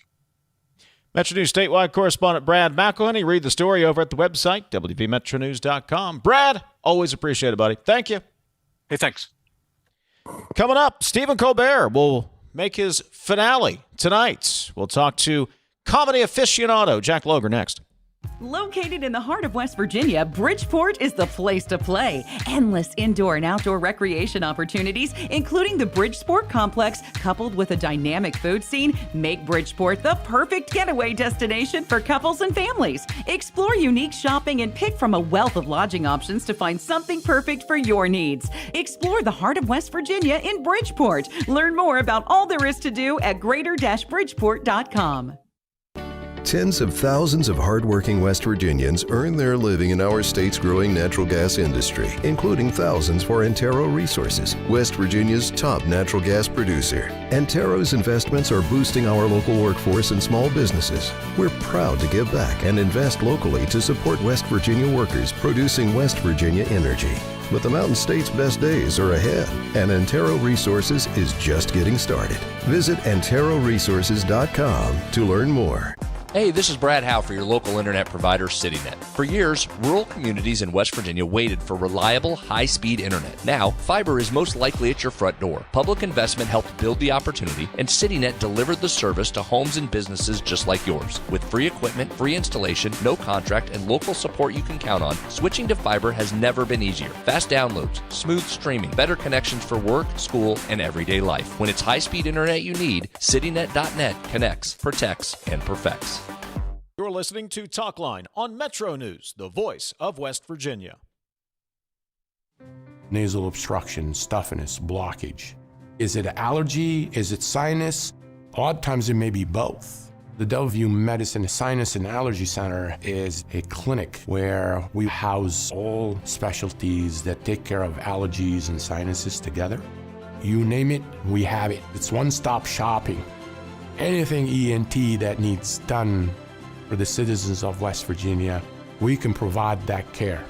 Metro News statewide correspondent Brad McElhinny. Read the story over at the website, WVMetroNews.com. Brad, always appreciate it, buddy. Thank you. Hey, thanks. Coming up, Stephen Colbert will make his finale tonight. We'll talk to comedy aficionado Jack Logar next. Located in the heart of West Virginia, Bridgeport is the place to play. Endless indoor and outdoor recreation opportunities, including the Bridgeport Complex, coupled with a dynamic food scene, make Bridgeport the perfect getaway destination for couples and families. Explore unique shopping and pick from a wealth of lodging options to find something perfect for your needs. Explore the heart of West Virginia in Bridgeport. Learn more about all there is to do at greater-bridgeport.com. Tens of thousands of hardworking West Virginians earn their living in our state's growing natural gas industry, including thousands for Antero Resources, West Virginia's top natural gas producer. Antero's investments are boosting our local workforce and small businesses. We're proud to give back and invest locally to support West Virginia workers producing West Virginia energy. But the Mountain State's best days are ahead, and Antero Resources is just getting started. Visit AnteroResources.com to learn more. Hey, this is Brad Howe for your local internet provider, CityNet. For years, rural communities in West Virginia waited for reliable, high-speed internet. Now, fiber is most likely at your front door. Public investment helped build the opportunity, and CityNet delivered the service to homes and businesses just like yours. With free equipment, free installation, no contract, and local support you can count on, switching to fiber has never been easier. Fast downloads, smooth streaming, better connections for work, school, and everyday life. When it's high-speed internet you need, CityNet.net connects, protects, and perfects. You're listening to Talkline on Metro News, the voice of West Virginia. Nasal obstruction, stuffiness, blockage. Is it allergy? Is it sinus? A lot of times it may be both. The WVU Medicine Sinus and Allergy Center is a clinic where we house all specialties that take care of allergies and sinuses together. You name it, we have it. It's one-stop shopping. Anything ENT that needs done for the citizens of West Virginia, we can provide that care.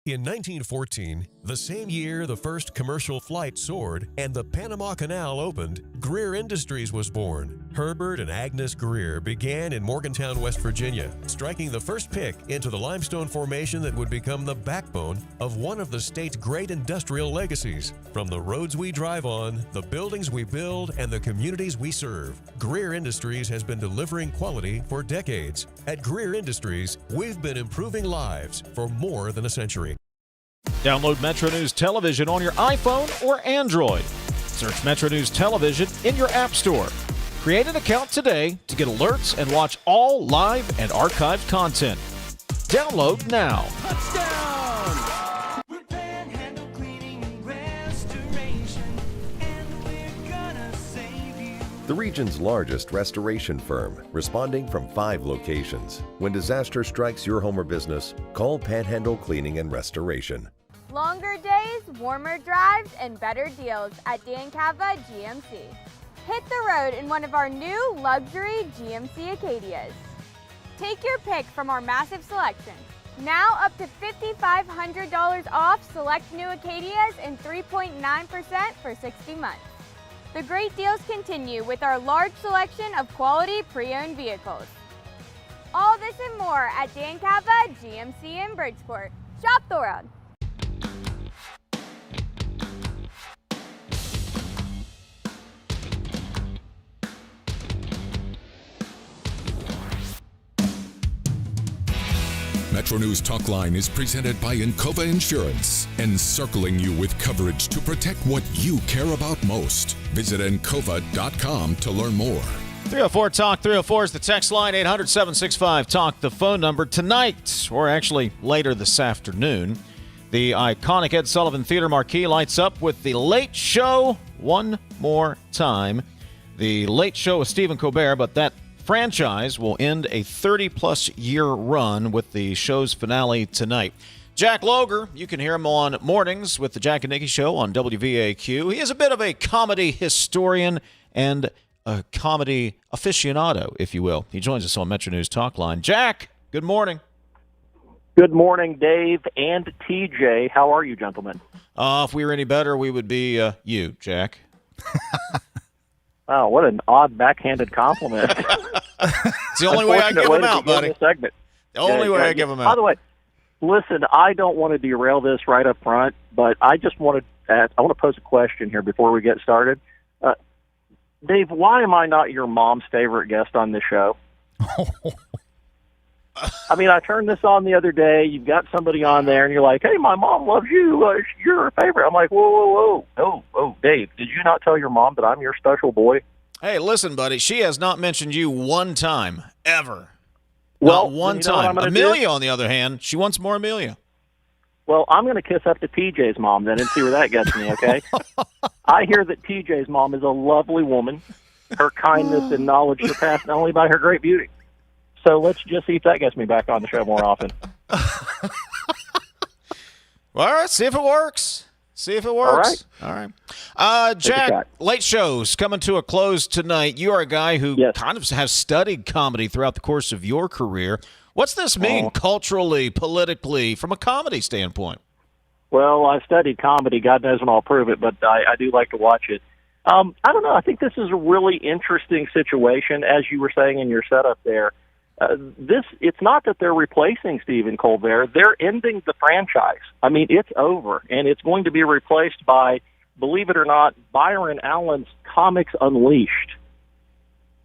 In 1914, the same year the first commercial flight soared and the Panama Canal opened, Greer Industries was born. Herbert and Agnes Greer began in Morgantown, West Virginia, striking the first pick into the limestone formation that would become the backbone of one of the state's great industrial legacies. From the roads we drive on, the buildings we build, and the communities we serve, Greer Industries has been delivering quality for decades. At Greer Industries, we've been improving lives for more than a century. Download Metro News Television on your iPhone or Android. Search Metro News Television in your app store. Create an account today to get alerts and watch all live and archived content. Download now. Touchdown! We're Panhandle Cleaning and Restoration, and we're gonna save you. The region's largest restoration firm, responding from 5 locations. When disaster strikes your home or business, call Panhandle Cleaning and Restoration. Longer days, warmer drives, and better deals at Dan Cava GMC. Hit the road in one of our new luxury GMC Acadias. Take your pick from our massive selection. Now up to $5,500 off select new Acadias and 3.9% for 60 months. The great deals continue with our large selection of quality pre-owned vehicles. All this and more at Dan Cava GMC in Bridgeport. Shop the world. Metro News Talkline is presented by Encova Insurance, encircling you with coverage to protect what you care about most. Visit Encova.com to learn more. 304 Talk 304 is the text line. 800-765 Talk, the phone number. Tonight, or actually later this afternoon, the iconic Ed Sullivan Theater marquee lights up with The Late Show one more time. The Late Show with Stephen Colbert, but that franchise will end a 30-plus year run with the show's finale tonight. Jack Logar, you can hear him on mornings with the Jack Kikki Show on WVAQ. He is a bit of a comedy historian and a comedy aficionado, if you will. He joins us on MetroNews Talkline. Jack, good morning. Good morning, Dave and TJ. How are you, gentlemen? If we were any better, we would be you, Jack. Wow, what an odd backhanded compliment. It's the only way I give them out, buddy. The only way I give them out. By the way, listen, I don't want to derail this right up front, but I just want to pose a question here before we get started. Dave, why am I not your mom's favorite guest on this show? I mean, I turned this on the other day. You've got somebody on there, and you're like, hey, my mom loves you. You're her favorite. I'm like, whoa. Oh, Dave, did you not tell your mom that I'm your special boy? Hey, listen, buddy, she has not mentioned you one time, ever. Well, not one time. Amelia, on the other hand, she wants more Amelia. Well, I'm going to kiss up to TJ's mom then and see where that gets me, okay? I hear that TJ's mom is a lovely woman. Her kindness and knowledge surpassed not only by her great beauty. So let's just see if that gets me back on the show more often. Well, all right, see if it works. All right. Jack, Late Show's coming to a close tonight. You are a guy who kind of has studied comedy throughout the course of your career. What's this mean culturally, politically, from a comedy standpoint? Well, I've studied comedy. God knows when I'll prove it, but I do like to watch it. I don't know. I think this is a really interesting situation, as you were saying in your setup there. It's not that they're replacing Stephen Colbert. They're ending the franchise. I mean, it's over, and it's going to be replaced by, believe it or not, Byron Allen's Comics Unleashed.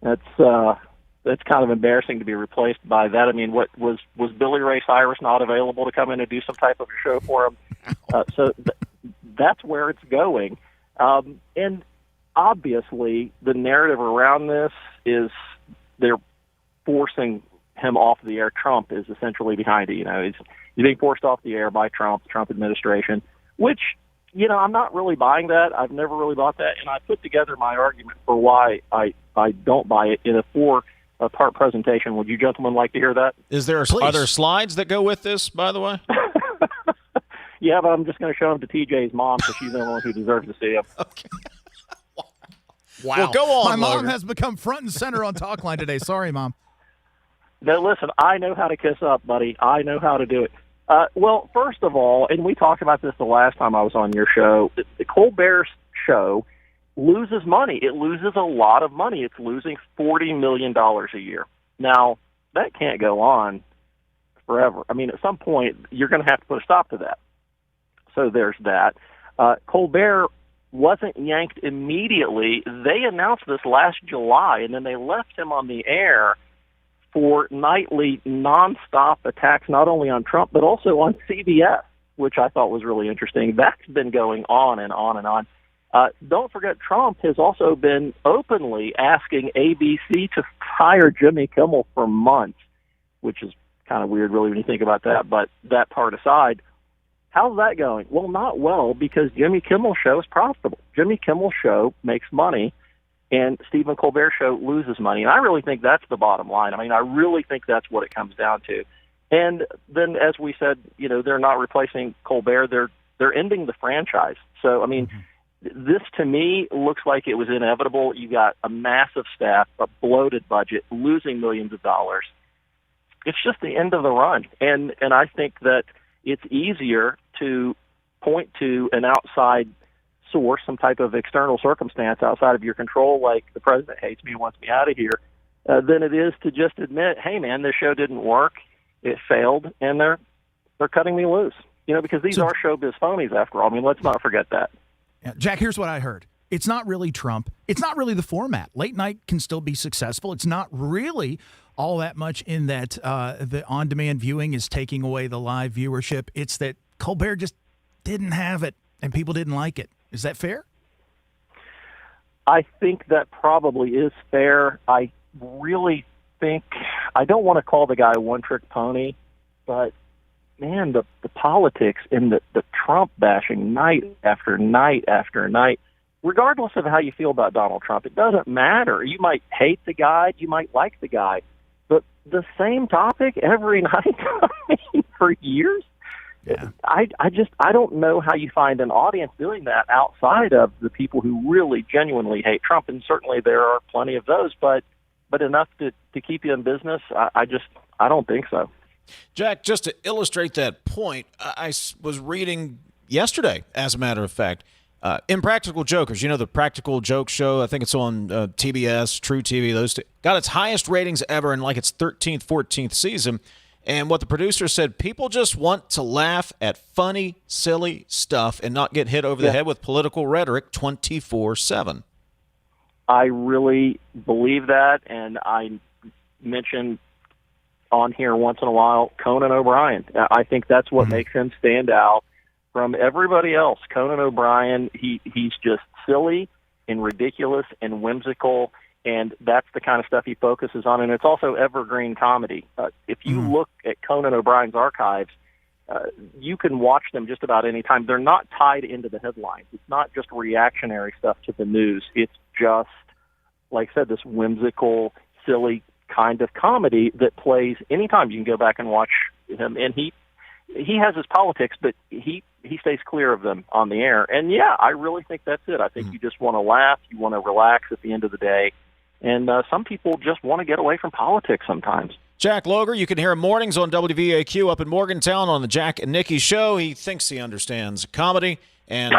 That's kind of embarrassing to be replaced by that. I mean, what was Billy Ray Cyrus not available to come in and do some type of a show for him? So that's where it's going. And obviously, the narrative around this is they're forcing him off the air. Trump is essentially behind it. You know, he's being forced off the air by Trump, the Trump administration, which, you know, I'm not really buying that. I've never really bought that. And I put together my argument for why I don't buy it in a four-part presentation. Would you gentlemen like to hear that? Is there other slides that go with this, by the way? Yeah, but I'm just going to show them to TJ's mom because she's the only one who deserves to see them. Okay. Wow. Well, go on, My mom Logan. has become front and center on Talkline today. Sorry, Mom. No, listen, I know how to kiss up, buddy. I know how to do it. Well, first of all, and we talked about this the last time I was on your show, the Colbert show loses money. It loses a lot of money. It's losing $40 million a year. Now, that can't go on forever. I mean, at some point, you're going to have to put a stop to that. So there's that. Colbert wasn't yanked immediately. They announced this last July, and then they left him on the air for nightly nonstop attacks, not only on Trump, but also on CBS, which I thought was really interesting. That's been going on and on and on. Don't forget, Trump has also been openly asking ABC to fire Jimmy Kimmel for months, which is kind of weird, really, when you think about that. But that part aside, how's that going? Well, not well, because Jimmy Kimmel's show is profitable. Jimmy Kimmel's show makes money, and Stephen Colbert's show loses money. And I really think that's the bottom line. I mean, I really think that's what it comes down to. And then, as we said, you know, they're not replacing Colbert. They're ending the franchise. So, I mean, this to me looks like it was inevitable. You got a massive staff, a bloated budget, losing millions of dollars. It's just the end of the run. And I think that it's easier to point to an outside source, some type of external circumstance outside of your control, like the president hates me and wants me out of here, than it is to just admit, hey, man, this show didn't work, it failed, and they're cutting me loose. You know, because these are showbiz phonies, after all. I mean, let's not forget that. Yeah, Jack, here's what I heard. It's not really Trump. It's not really the format. Late night can still be successful. It's not really all that much in that the on-demand viewing is taking away the live viewership. It's that Colbert just didn't have it and people didn't like it. Is that fair? I think that probably is fair. I really think, I don't want to call the guy a one-trick pony, but, man, the politics and the Trump bashing night after night after night, regardless of how you feel about Donald Trump, it doesn't matter. You might hate the guy, you might like the guy, but the same topic every night for years? Yeah. I don't know how you find an audience doing that outside of the people who really genuinely hate Trump, and certainly there are plenty of those, but enough to keep you in business, I don't think so. Jack, just to illustrate that point, I was reading yesterday, as a matter of fact, Impractical Jokers. You know, the Practical Joke Show, I think it's on TBS, True TV, those two, got its highest ratings ever in like its 13th, 14th season. And what the producer said, people just want to laugh at funny, silly stuff and not get hit over the head with political rhetoric 24/7. I really believe that, and I mentioned on here once in a while Conan O'Brien. I think that's what makes him stand out from everybody else. Conan O'Brien, he's just silly and ridiculous and whimsical, and that's the kind of stuff he focuses on, and it's also evergreen comedy. If you look at Conan O'Brien's archives, you can watch them just about any time. They're not tied into the headlines. It's not just reactionary stuff to the news. It's just, like I said, this whimsical, silly kind of comedy that plays anytime. You can go back and watch him, and he has his politics, but he stays clear of them on the air. And, yeah, I really think that's it. I think you just want to laugh. You want to relax at the end of the day. And some people just want to get away from politics sometimes. Jack Logar, you can hear him mornings on WVAQ up in Morgantown on the Jack and Kikki Show. He thinks he understands comedy and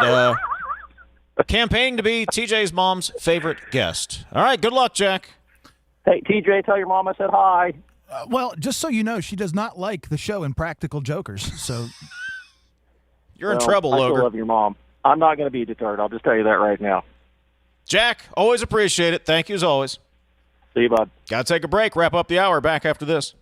campaigning to be TJ's mom's favorite guest. All right, good luck, Jack. Hey, TJ, tell your mom I said hi. Well, just so you know, she does not like the show Impractical Jokers. So you're in trouble, Logar. I still love your mom. I'm not going to be deterred. I'll just tell you that right now. Jack, always appreciate it. Thank you as always. See you, bud. Got to take a break. Wrap up the hour. Back after this.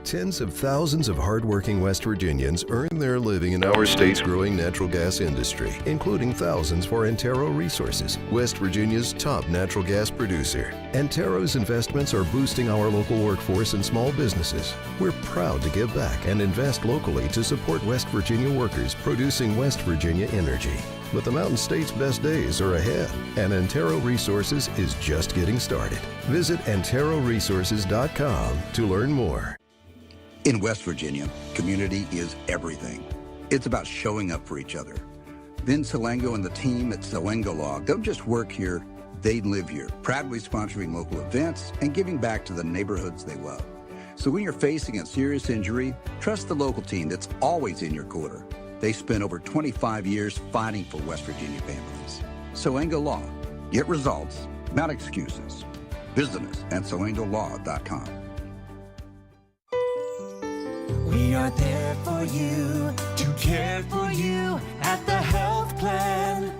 Tens of thousands of hardworking West Virginians earn their living in our state's growing natural gas industry, including thousands for Antero Resources, West Virginia's top natural gas producer. Antero's investments are boosting our local workforce and small businesses. We're proud to give back and invest locally to support West Virginia workers producing West Virginia energy. But the Mountain State's best days are ahead, and Antero Resources is just getting started. Visit AnteroResources.com to learn more. In West Virginia, community is everything. It's about showing up for each other. Vin Salengo and the team at Salengo Law don't just work here, they live here, proudly sponsoring local events and giving back to the neighborhoods they love. So when you're facing a serious injury, trust the local team that's always in your corner. They spent over 25 years fighting for West Virginia families. Salengo Law. Get results, not excuses. Visit us at salengolaw.com. We are there for you, to care for you at the health plan.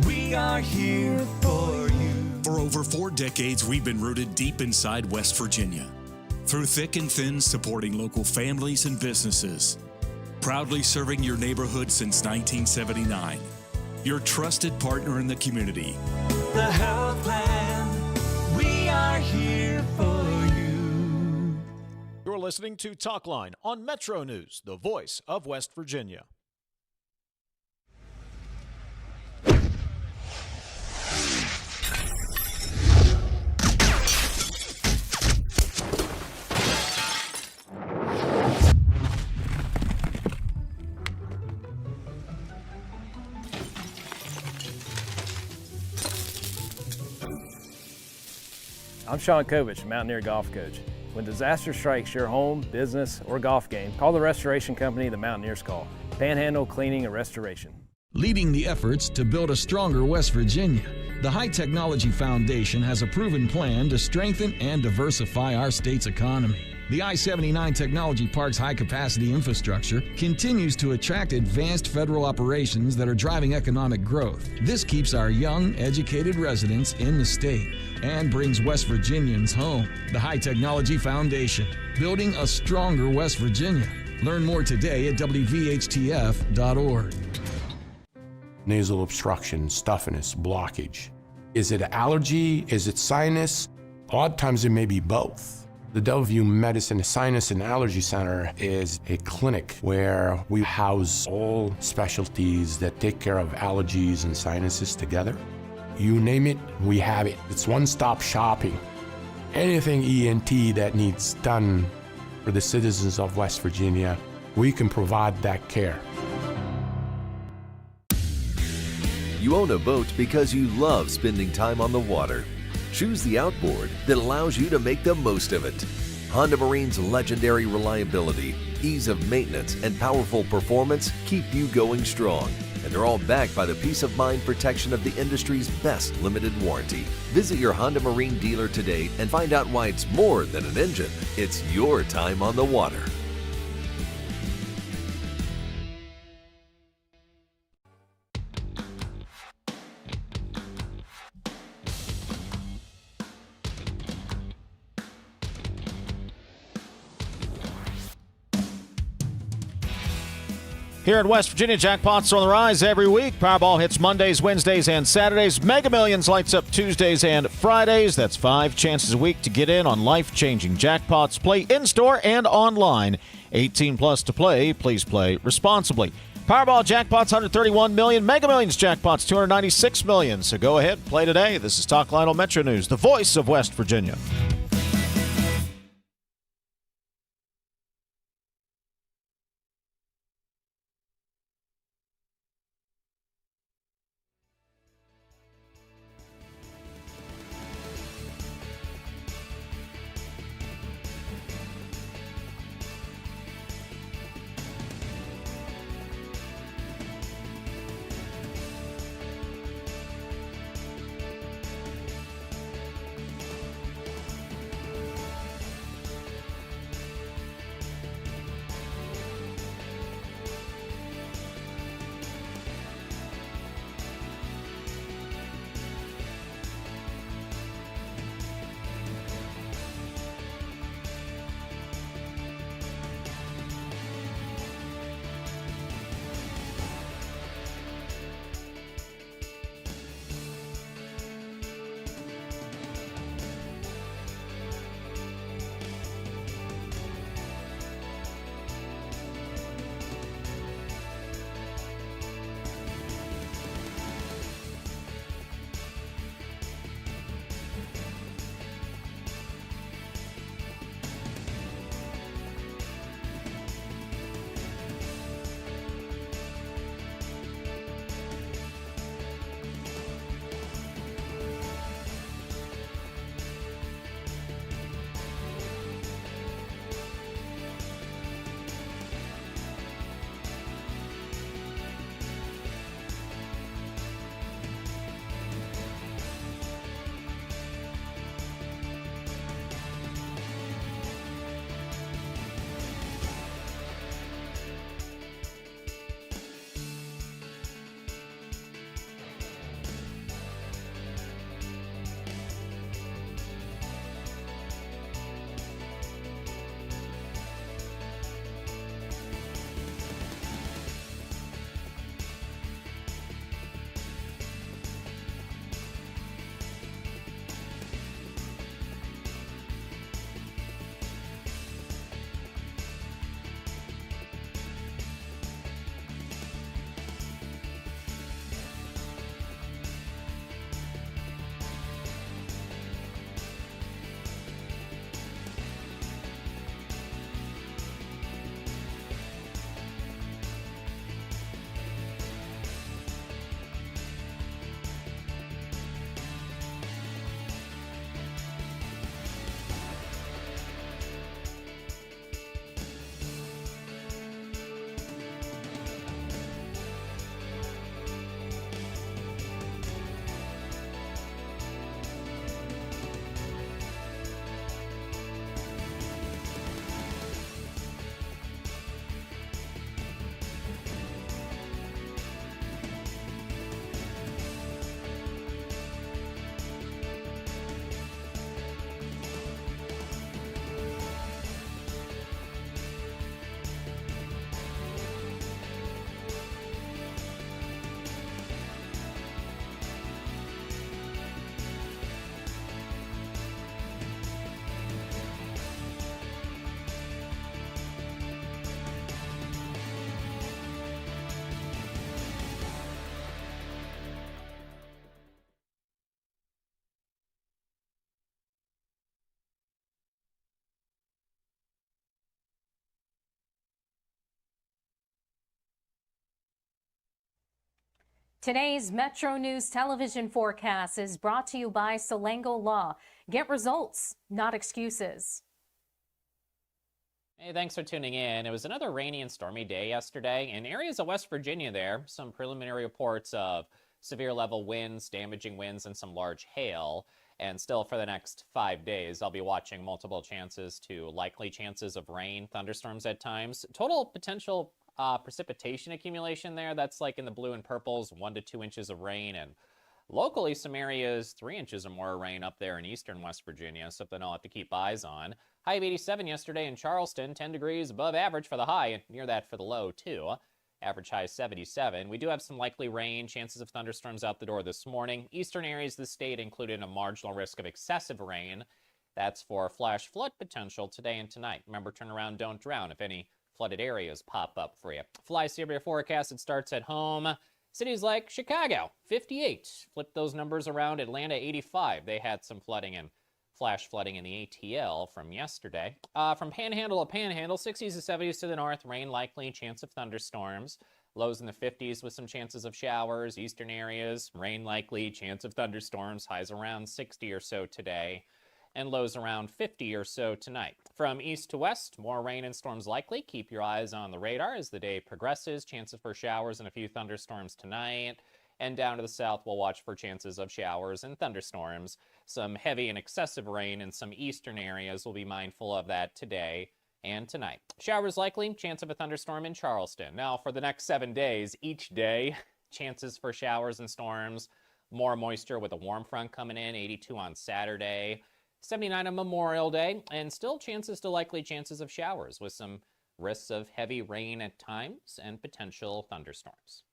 We are here for you. For over 4 decades, we've been rooted deep inside West Virginia. Through thick and thin, supporting local families and businesses. Proudly serving your neighborhood since 1979. Your trusted partner in the community. The health plan. We are here for you. You're listening to Talkline on Metro News, the voice of West Virginia. I'm Sean Kovich, Mountaineer Golf Coach. When disaster strikes your home, business, or golf game, call the restoration company the Mountaineers call. Panhandle Cleaning and Restoration. Leading the efforts to build a stronger West Virginia, the High Technology Foundation has a proven plan to strengthen and diversify our state's economy. The I-79 Technology Park's high-capacity infrastructure continues to attract advanced federal operations that are driving economic growth. This keeps our young, educated residents in the state and brings West Virginians home. The High Technology Foundation, building a stronger West Virginia. Learn more today at WVHTF.org. Nasal obstruction, stuffiness, blockage. Is it allergy? Is it sinus? A lot of times it may be both. The WVU Medicine Sinus and Allergy Center is a clinic where we house all specialties that take care of allergies and sinuses together. You name it, we have it. It's one-stop shopping. Anything ENT that needs done for the citizens of West Virginia, we can provide that care. You own a boat because you love spending time on the water. Choose the outboard that allows you to make the most of it. Honda Marine's legendary reliability, ease of maintenance, and powerful performance keep you going strong. And they're all backed by the peace of mind protection of the industry's best limited warranty. Visit your Honda Marine dealer today and find out why it's more than an engine. It's your time on the water. Here in West Virginia, jackpots are on the rise every week. Powerball hits Mondays, Wednesdays, and Saturdays. Mega Millions lights up Tuesdays and Fridays. That's 5 chances a week to get in on life-changing jackpots. Play in-store and online. 18 plus to play. Please play responsibly. Powerball jackpots, $131 million. Mega Millions jackpots, $296 million. So go ahead, play today. This is Talkline on Metro News, the voice of West Virginia. Today's Metro News television forecast is brought to you by Salango Law. Get results, not excuses. Hey, thanks for tuning in. It was another rainy and stormy day yesterday. In areas of West Virginia there, some preliminary reports of severe level winds, damaging winds, and some large hail. And still for the next 5 days, I'll be watching multiple likely chances of rain, thunderstorms at times. Total potential precipitation accumulation there, that's like in the blue and purples, 1 to 2 inches of rain, and locally some areas 3 inches or more of rain up there in eastern West Virginia, something I'll have to keep eyes on. High of 87 yesterday in Charleston, 10 degrees above average for the high, and near that for the low too. Average high 77. We do have some likely rain, chances of thunderstorms out the door this morning. Eastern areas of the state included a marginal risk of excessive rain. That's for flash flood potential today and tonight. Remember, turn around, don't drown if any flooded areas pop up for you. Fly Severe forecast, it starts at home. Cities like Chicago, 58. Flip those numbers around. Atlanta, 85. They had some flooding and flash flooding in the ATL from yesterday. From Panhandle to Panhandle, 60s to 70s to the north. Rain likely, chance of thunderstorms. Lows in the 50s with some chances of showers. Eastern areas, rain likely, chance of thunderstorms. Highs around 60 or so today, and lows around 50 or so tonight. From east to west, more rain and storms likely. Keep your eyes on the radar as the day progresses. Chances for showers and a few thunderstorms tonight. And down to the south, we'll watch for chances of showers and thunderstorms. Some heavy and excessive rain in some eastern areas. We'll be mindful of that today and tonight. Showers likely, chance of a thunderstorm in Charleston. Now, for the next 7 days, each day, chances for showers and storms. More moisture with a warm front coming in, 82 on Saturday. 79 on Memorial Day, and still likely chances of showers with some risks of heavy rain at times and potential thunderstorms.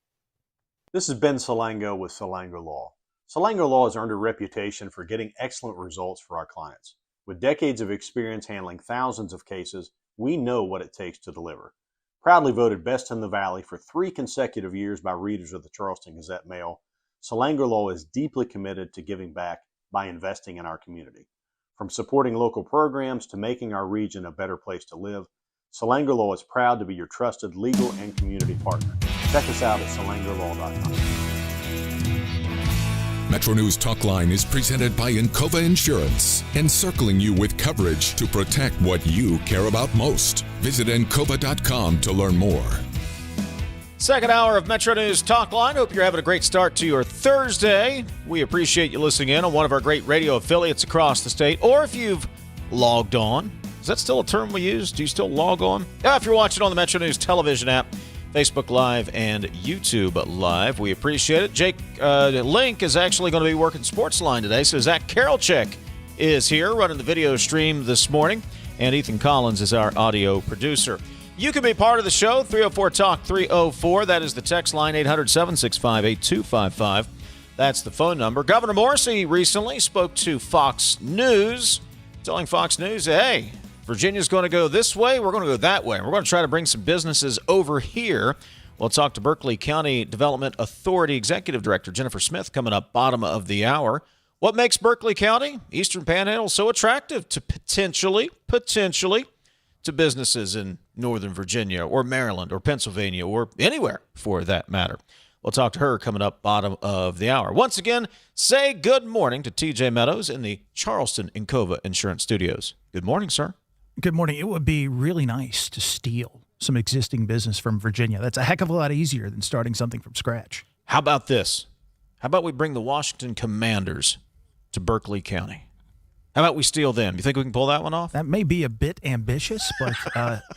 This is Ben Salango with Salango Law. Salango Law has earned a reputation for getting excellent results for our clients. With decades of experience handling thousands of cases, we know what it takes to deliver. Proudly voted best in the Valley for 3 consecutive years by readers of the Charleston Gazette-Mail, Salango Law is deeply committed to giving back by investing in our community. From supporting local programs to making our region a better place to live, Salango Law is proud to be your trusted legal and community partner. Check us out at salangolaw.com. Metro News Talkline is presented by Encova Insurance, encircling you with coverage to protect what you care about most. Visit Encova.com to learn more. Second hour of Metro News Talkline. Hope you're having a great start to your Thursday. We appreciate you listening in on one of our great radio affiliates across the state, or if you've logged on. Is that still a term we use? Do you still log on? Yeah, if you're watching on the Metro News television app, Facebook Live, and YouTube Live, we appreciate it. Jake Link is actually going to be working Sportsline today, so Zach Karolchek is here running the video stream this morning, and Ethan Collins is our audio producer. You can be part of the show, 304-TALK-304. That is the text line, 800-765-8255. That's the phone number. Governor Morrisey recently spoke to Fox News, telling Fox News, hey, Virginia's going to go this way, we're going to go that way. We're going to try to bring some businesses over here. We'll talk to Berkeley County Development Authority Executive Director Jennifer Smith coming up bottom of the hour. What makes Berkeley County, Eastern Panhandle, so attractive to potentially to businesses in Northern Virginia or Maryland or Pennsylvania or anywhere for that matter? We'll talk to her coming up bottom of the hour. Once again, say good morning to TJ Meadows in the Charleston Encova Insurance Studios. Good morning, sir. Good morning. It would be really nice to steal some existing business from Virginia. That's a heck of a lot easier than starting something from scratch. How about this? How about we bring the Washington Commanders to Berkeley County? How about we steal them? You think we can pull that one off? That may be a bit ambitious, but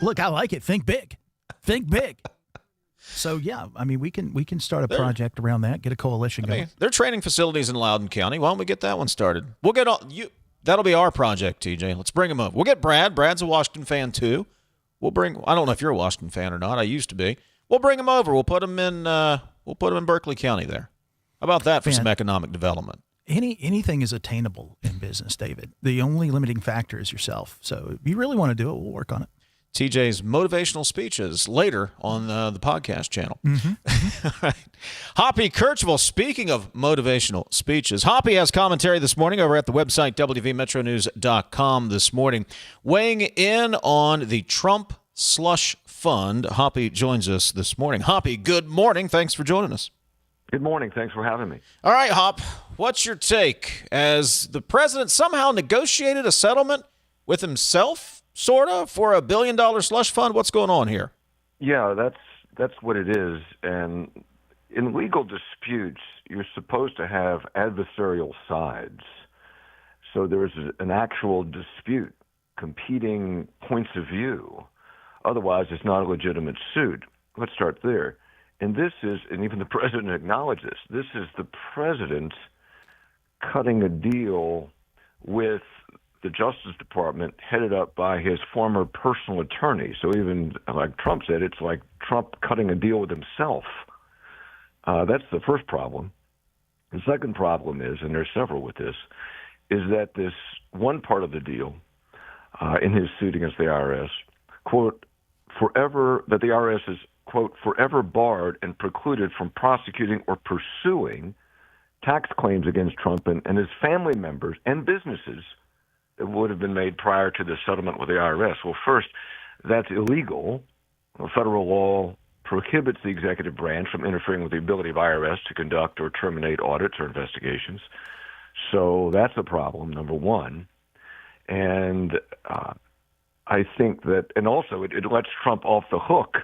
look, I like it. Think big. Think big. So, yeah, I mean, we can start a project around that, get a coalition going. They're training facilities in Loudoun County. Why don't we get that one started? We'll get all you. That'll be our project, TJ. Let's bring him up. We'll get Brad. Brad's a Washington fan, too. I don't know if you're a Washington fan or not. I used to be. We'll bring him over. We'll put him in Berkeley County there. How about that for some economic development? Anything is attainable in business, David. The only limiting factor is yourself. So if you really want to do it, we'll work on it. TJ's motivational speeches later on the podcast channel. Mm-hmm. All right. Hoppy Kercheval, speaking of motivational speeches, Hoppy has commentary this morning over at the website WVMetroNews.com this morning. Weighing in on the Trump slush fund, Hoppy joins us this morning. Hoppy, good morning. Thanks for joining us. Good morning. Thanks for having me. All right, Hop, what's your take? As the president somehow negotiated a settlement with himself, sort of, for $1 billion slush fund? What's going on here? Yeah, that's what it is. And in legal disputes, you're supposed to have adversarial sides. So there's an actual dispute, competing points of view. Otherwise, it's not a legitimate suit. Let's start there. And this is, and even the president acknowledged this is the president cutting a deal with the Justice Department headed up by his former personal attorney. So even like Trump said, it's like Trump cutting a deal with himself. That's the first problem. The second problem is, and there's several with this, is that this one part of the deal in his suit against the IRS, quote, that the IRS is, quote, forever barred and precluded from prosecuting or pursuing tax claims against Trump and his family members and businesses that would have been made prior to the settlement with the IRS. Well, first, that's illegal. Federal law prohibits the executive branch from interfering with the ability of IRS to conduct or terminate audits or investigations. So that's a problem, number one. And I think that, and also it lets Trump off the hook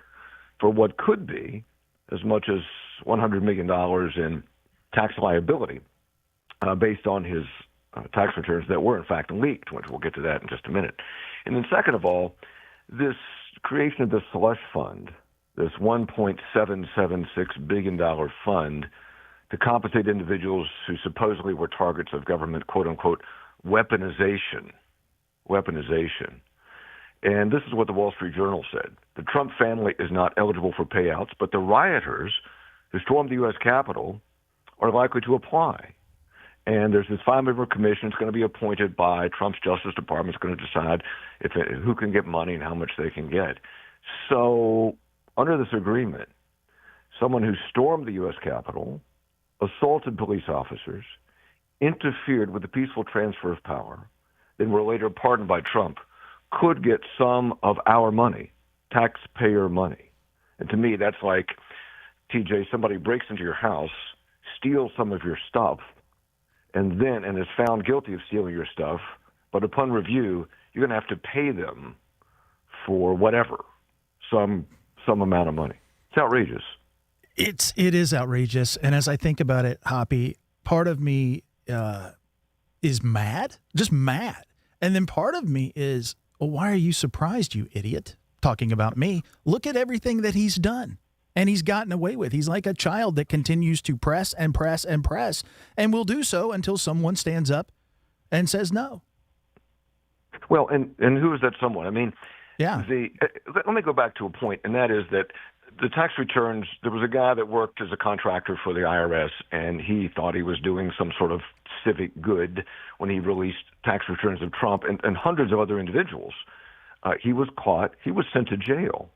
for what could be as much as $100 million in tax liability based on his tax returns that were, in fact, leaked, which we'll get to that in just a minute. And then second of all, this creation of the slush fund, this $1.776 billion fund to compensate individuals who supposedly were targets of government, quote-unquote, weaponization. And this is what the Wall Street Journal said. The Trump family is not eligible for payouts, but the rioters who stormed the U.S. Capitol are likely to apply. And there's this 5-member commission that's going to be appointed by Trump's Justice Department. It's going to decide who can get money and how much they can get. So under this agreement, someone who stormed the U.S. Capitol, assaulted police officers, interfered with the peaceful transfer of power, then were later pardoned by Trump, could get some of our money, taxpayer money. And to me, that's like, TJ, somebody breaks into your house, steals some of your stuff, and is found guilty of stealing your stuff, but upon review, you're going to have to pay them for whatever, some amount of money. It's outrageous. It is outrageous. And as I think about it, Hoppy, part of me is mad, just mad. And then part of me is, well, why are you surprised, you idiot? Talking about me. Look at everything that he's done and he's gotten away with. He's like a child that continues to press and press and press and will do so until someone stands up and says no. Well, and who is that someone? I mean, yeah. Let me go back to a point, and that is that the tax returns, there was a guy that worked as a contractor for the IRS, and he thought he was doing some sort of civic good when he released tax returns of Trump and hundreds of other individuals. He was caught. He was sent to jail.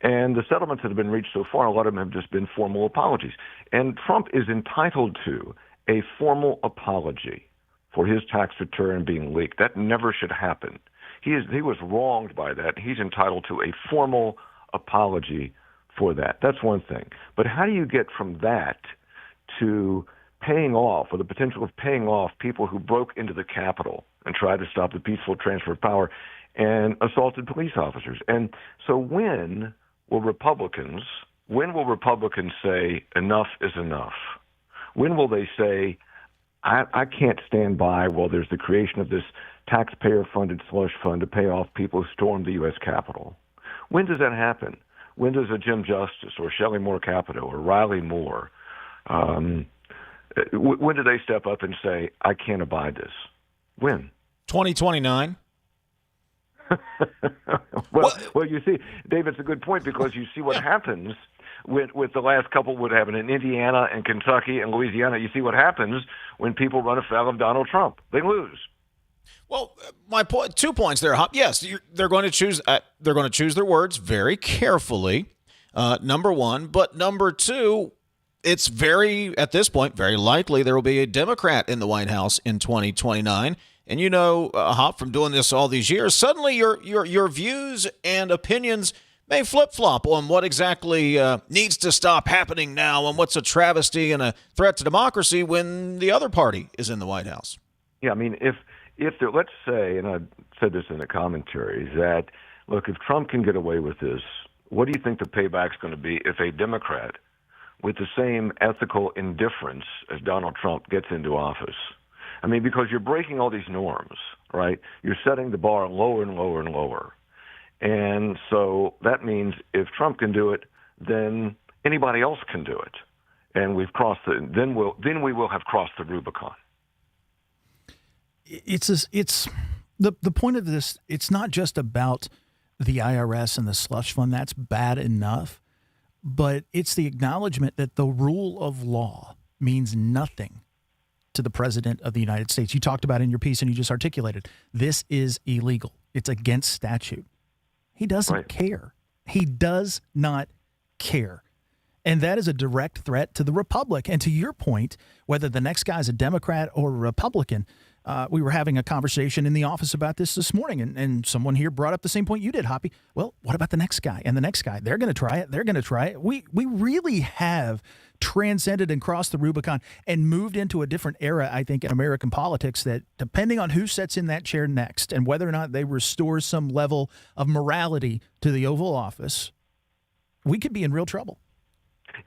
And the settlements that have been reached so far, a lot of them have just been formal apologies. And Trump is entitled to a formal apology for his tax return being leaked. That never should happen. He was wronged by that. He's entitled to a formal apology for that. That's one thing. But how do you get from that to paying off, or the potential of paying off, people who broke into the Capitol and tried to stop the peaceful transfer of power and assaulted police officers? And so when will Republicans say enough is enough? When will they say, I can't stand by while there's the creation of this taxpayer-funded slush fund to pay off people who stormed the U.S. Capitol? When does that happen? When does a Jim Justice or Shelley Moore Capito or Riley Moore, when do they step up and say, I can't abide this? When? 2029. Well, you see, Dave, it's a good point, because you see what happens with the last couple would happen in Indiana and Kentucky and Louisiana. You see what happens when people run afoul of Donald Trump. They lose. Well, my point, 2 points there, Hop. Yes, they're going to choose. They're going to choose their words very carefully. Number one, but number two, it's at this point, very likely there will be a Democrat in the White House in 2029. And Hop, from doing this all these years, suddenly your views and opinions may flip-flop on what exactly needs to stop happening now and what's a travesty and a threat to democracy when the other party is in the White House. Yeah, I mean, if there, let's say, and I said this in the commentary, that, look, if Trump can get away with this, what do you think the payback's going to be if a Democrat with the same ethical indifference as Donald Trump gets into office? I mean, because you're breaking all these norms, right? You're setting the bar lower and lower and lower. And so that means if Trump can do it, then anybody else can do it. And we've crossed then we will have crossed the Rubicon. It's the point of this. It's not just about the IRS and the slush fund. That's bad enough, but it's the acknowledgement that the rule of law means nothing to the president of the United States. You talked about it in your piece and you just articulated, this is illegal. It's against statute. He doesn't care. He does not care. And that is a direct threat to the republic. And to your point, whether the next guy is a Democrat or a Republican, we were having a conversation in the office about this morning, and someone here brought up the same point you did, Hoppy. Well, what about the next guy and the next guy? They're going to try it. They're going to try it. We really have transcended and crossed the Rubicon and moved into a different era, I think, in American politics, that depending on who sits in that chair next and whether or not they restore some level of morality to the Oval Office, we could be in real trouble.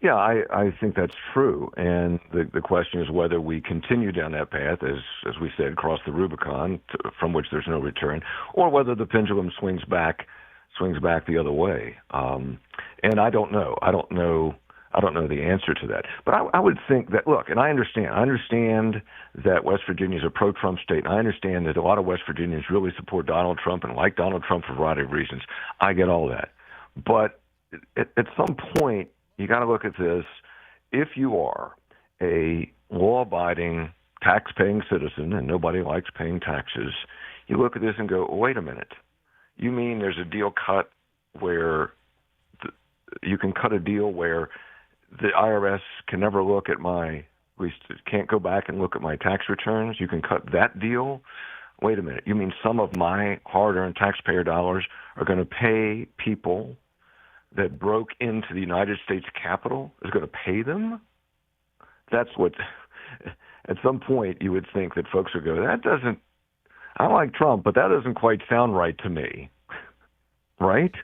Yeah, I think that's true. And the question is whether we continue down that path, as we said, cross the Rubicon, from which there's no return, or whether the pendulum swings back the other way. And I don't know. I don't know the answer to that. But I would think that, look, and I understand that West Virginia is a pro-Trump state. And I understand that a lot of West Virginians really support Donald Trump and like Donald Trump for a variety of reasons. I get all that. But at some point, you got to look at this. If you are a law-abiding, tax-paying citizen, and nobody likes paying taxes, you look at this and go, wait a minute. You mean there's a deal cut where you can cut a deal where the IRS can never look at at least can't go back and look at my tax returns? You can cut that deal? Wait a minute. You mean some of my hard-earned taxpayer dollars are going to pay people that broke into the United States Capitol, is going to pay them? That's what, at some point, you would think that folks would go, I like Trump, but that doesn't quite sound right to me. Right?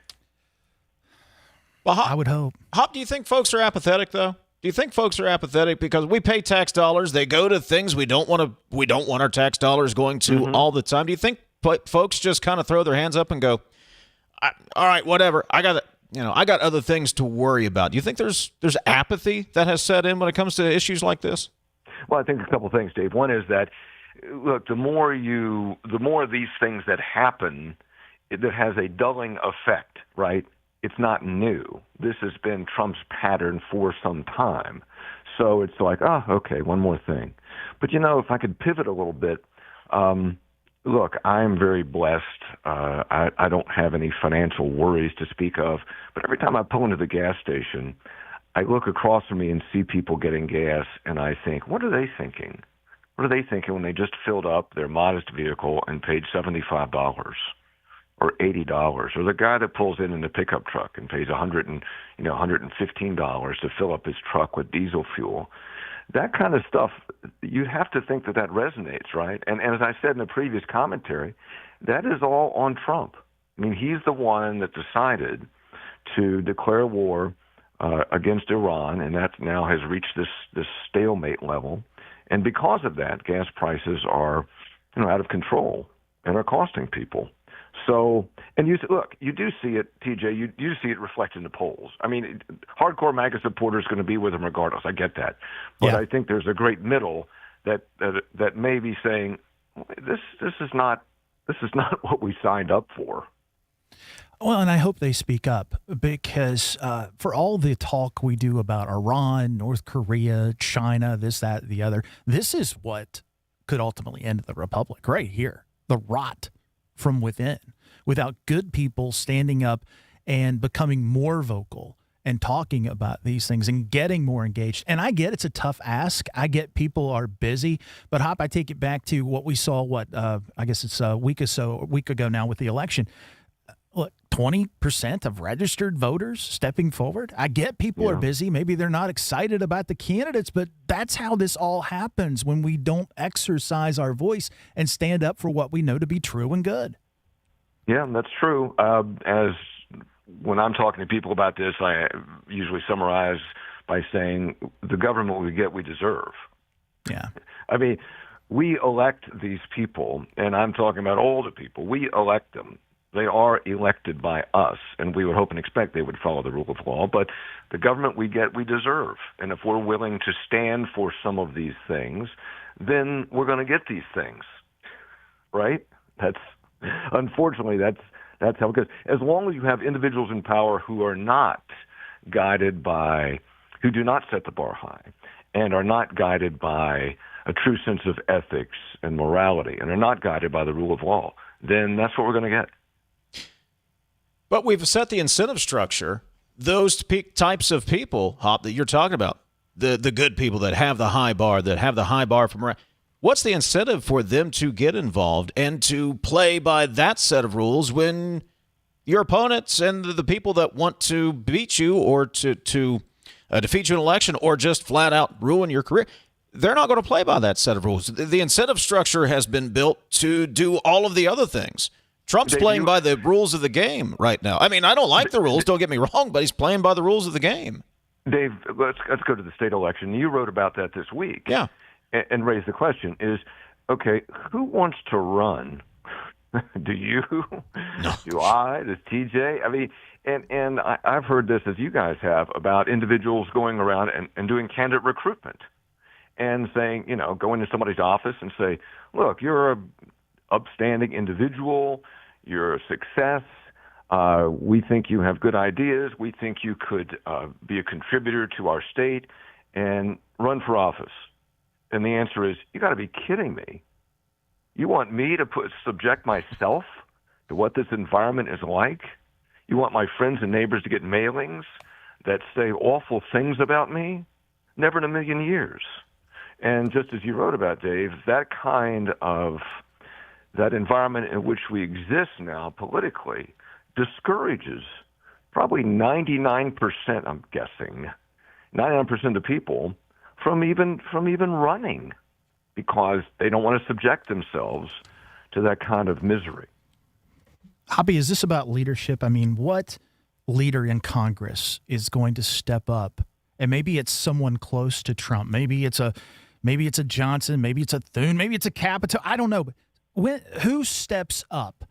Well, I would hope. Hop, do you think folks are apathetic, though? Do you think folks are apathetic because we pay tax dollars? They go to things we don't want our tax dollars going to all the time. Do you think folks just kind of throw their hands up and go, all right, whatever, I got other things to worry about? Do you think there's apathy that has set in when it comes to issues like this? Well, I think a couple of things, Dave. One is that, look, the more of these things that happen, that has a dulling effect, right? It's not new. This has been Trump's pattern for some time. So it's like, okay, one more thing. But, if I could pivot a little bit, look, I'm very blessed. I don't have any financial worries to speak of. But every time I pull into the gas station, I look across from me and see people getting gas, and I think, what are they thinking? What are they thinking when they just filled up their modest vehicle and paid $75 or $80? Or the guy that pulls in the pickup truck and pays $115 to fill up his truck with diesel fuel? That kind of stuff, you have to think that resonates, right? And as I said in the previous commentary, that is all on Trump. I mean, he's the one that decided to declare war against Iran, and that now has reached this stalemate level. And because of that, gas prices are out of control and are costing people. So, and you do see it, TJ, you do see it reflected in the polls. I mean, hardcore MAGA supporters going to be with him regardless. I get that. But I think there's a great middle that may be saying, this is not what we signed up for. Well, and I hope they speak up, because for all the talk we do about Iran, North Korea, China, this, that, the other, this is what could ultimately end the republic right here. The rot from within, without good people standing up and becoming more vocal and talking about these things and getting more engaged. And I get it's a tough ask. I get people are busy. But, Hop, I take it back to what we saw, I guess it's a week ago now with the election. Look, 20% of registered voters stepping forward. I get people are busy. Maybe they're not excited about the candidates, but that's how this all happens when we don't exercise our voice and stand up for what we know to be true and good. Yeah, that's true. As when I'm talking to people about this, I usually summarize by saying the government we get, we deserve. Yeah. I mean, we elect these people, and I'm talking about older people. We elect them. They are elected by us, and we would hope and expect they would follow the rule of law. But the government we get, we deserve. And if we're willing to stand for some of these things, then we're going to get these things, right? Unfortunately, that's how it goes. As long as you have individuals in power who are not guided by, who do not set the bar high, and are not guided by a true sense of ethics and morality, and are not guided by the rule of law, then that's what we're going to get. But we've set the incentive structure, those types of people, Hop, that you're talking about, the good people that have the high bar from. What's the incentive for them to get involved and to play by that set of rules when your opponents and the people that want to beat you or to defeat you in an election or just flat out ruin your career, they're not going to play by that set of rules. The incentive structure has been built to do all of the other things. Trump's playing by the rules of the game right now. I mean, I don't like the rules, don't get me wrong, but he's playing by the rules of the game. Dave, let's go to the state election. You wrote about that this week. Yeah. And raised the question is, okay, who wants to run? Do you? No. Do I? Does TJ? I mean, and I've heard this, as you guys have, about individuals going around and doing candidate recruitment and saying, go into somebody's office and say, look, you're a upstanding individual, you're a success, we think you have good ideas, we think you could be a contributor to our state, and run for office. And the answer is, you got to be kidding me. You want me to subject myself to what this environment is like? You want my friends and neighbors to get mailings that say awful things about me? Never in a million years. And just as you wrote about, Dave, that environment in which we exist now politically discourages probably 99%, I'm guessing, 99% of people from even running because they don't want to subject themselves to that kind of misery. Hoppy, is this about leadership? I mean, what leader in Congress is going to step up? And maybe it's someone close to Trump. Maybe it's a Johnson. Maybe it's a Thune. Maybe it's a Capito. I don't know. But who steps up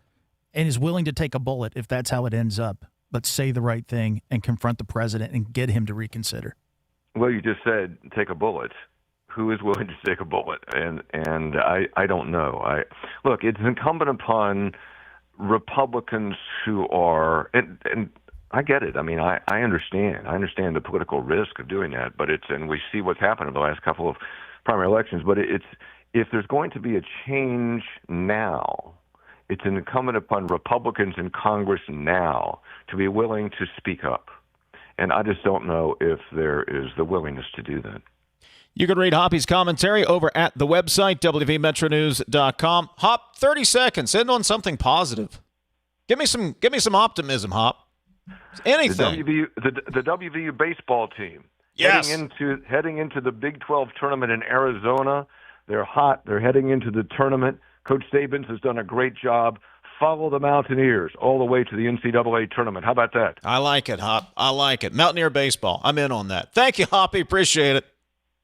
and is willing to take a bullet if that's how it ends up, but say the right thing and confront the president and get him to reconsider? Well, you just said take a bullet. Who is willing to take a bullet? And I don't know. Look, it's incumbent upon Republicans who are and I get it. I mean, I understand. I understand the political risk of doing that, but and we see what's happened in the last couple of primary elections. But if there's going to be a change now, it's incumbent upon Republicans in Congress now to be willing to speak up. And I just don't know if there is the willingness to do that. You can read Hoppy's commentary over at the website, WVMetroNews.com. Hop, 30 seconds. End on something positive. Give me some optimism, Hop. Anything. The WVU baseball team. Yes. Heading into the Big 12 tournament in Arizona. They're hot. They're heading into the tournament. Coach Sabins has done a great job. Follow the Mountaineers all the way to the NCAA tournament. How about that? I like it, Hop. I like it. Mountaineer baseball. I'm in on that. Thank you, Hoppy. Appreciate it.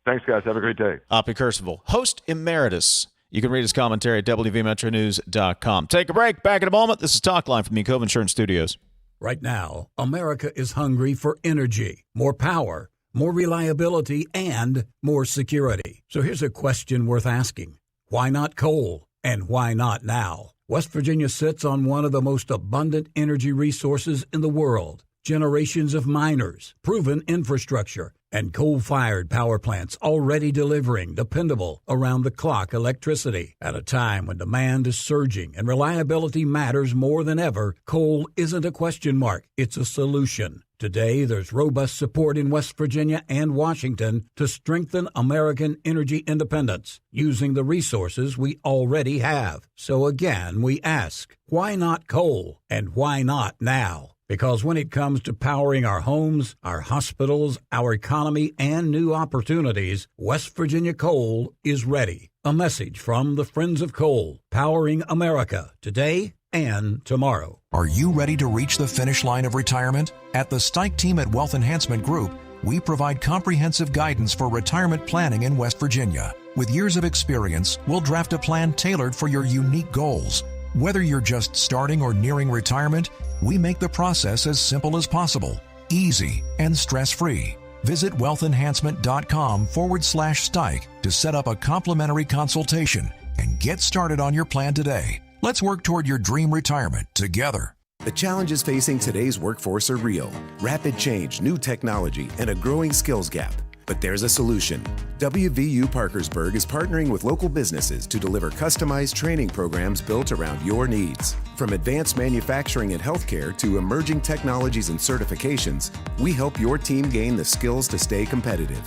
Thanks, guys. Have a great day. Hoppy Kercheval, host emeritus. You can read his commentary at WVMetroNews.com. Take a break. Back in a moment. This is Talkline from the Cove Insurance Studios. Right now, America is hungry for energy, more power, more reliability, and more security. So here's a question worth asking. Why not coal? And why not now? West Virginia sits on one of the most abundant energy resources in the world. generations of miners, proven infrastructure, and coal-fired power plants already delivering dependable, around-the-clock electricity. At a time when demand is surging and reliability matters more than ever, coal isn't a question mark, it's a solution. Today, there's robust support in West Virginia and Washington to strengthen American energy independence using the resources we already have. So again, we ask, why not coal? And why not now? Because when it comes to powering our homes, our hospitals, our economy, and new opportunities, West Virginia Coal is ready. A message from the Friends of Coal, powering America today and tomorrow. Are you ready to reach the finish line of retirement? At the Stike team at Wealth Enhancement Group, we provide comprehensive guidance for retirement planning in West Virginia. With years of experience, we'll draft a plan tailored for your unique goals. Whether you're just starting or nearing retirement, we make the process as simple as possible, easy, and stress-free. Visit wealthenhancement.com/Stike to set up a complimentary consultation and get started on your plan today. Let's work toward your dream retirement together. The challenges facing today's workforce are real. Rapid change, new technology, and a growing skills gap. But there's a solution. WVU Parkersburg is partnering with local businesses to deliver customized training programs built around your needs. From advanced manufacturing and healthcare to emerging technologies and certifications, we help your team gain the skills to stay competitive.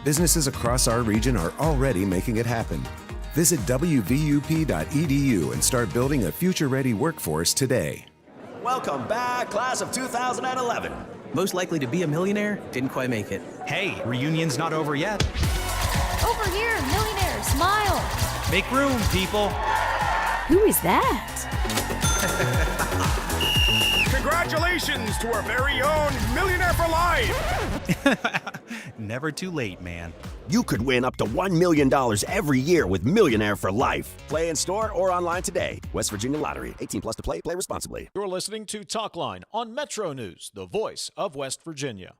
Businesses across our region are already making it happen. Visit wvup.edu and start building a future-ready workforce today. Welcome back, class of 2011. Most likely to be a millionaire, didn't quite make it. Hey, reunion's not over yet. Over here, millionaire, smile. Make room, people. Who is that? Congratulations to our very own Millionaire for Life. Never too late, man. You could win up to $1 million every year with Millionaire for Life. Play in store or online today. West Virginia Lottery. 18 plus to play. Play responsibly. You're listening to Talkline on Metro News, the voice of West Virginia.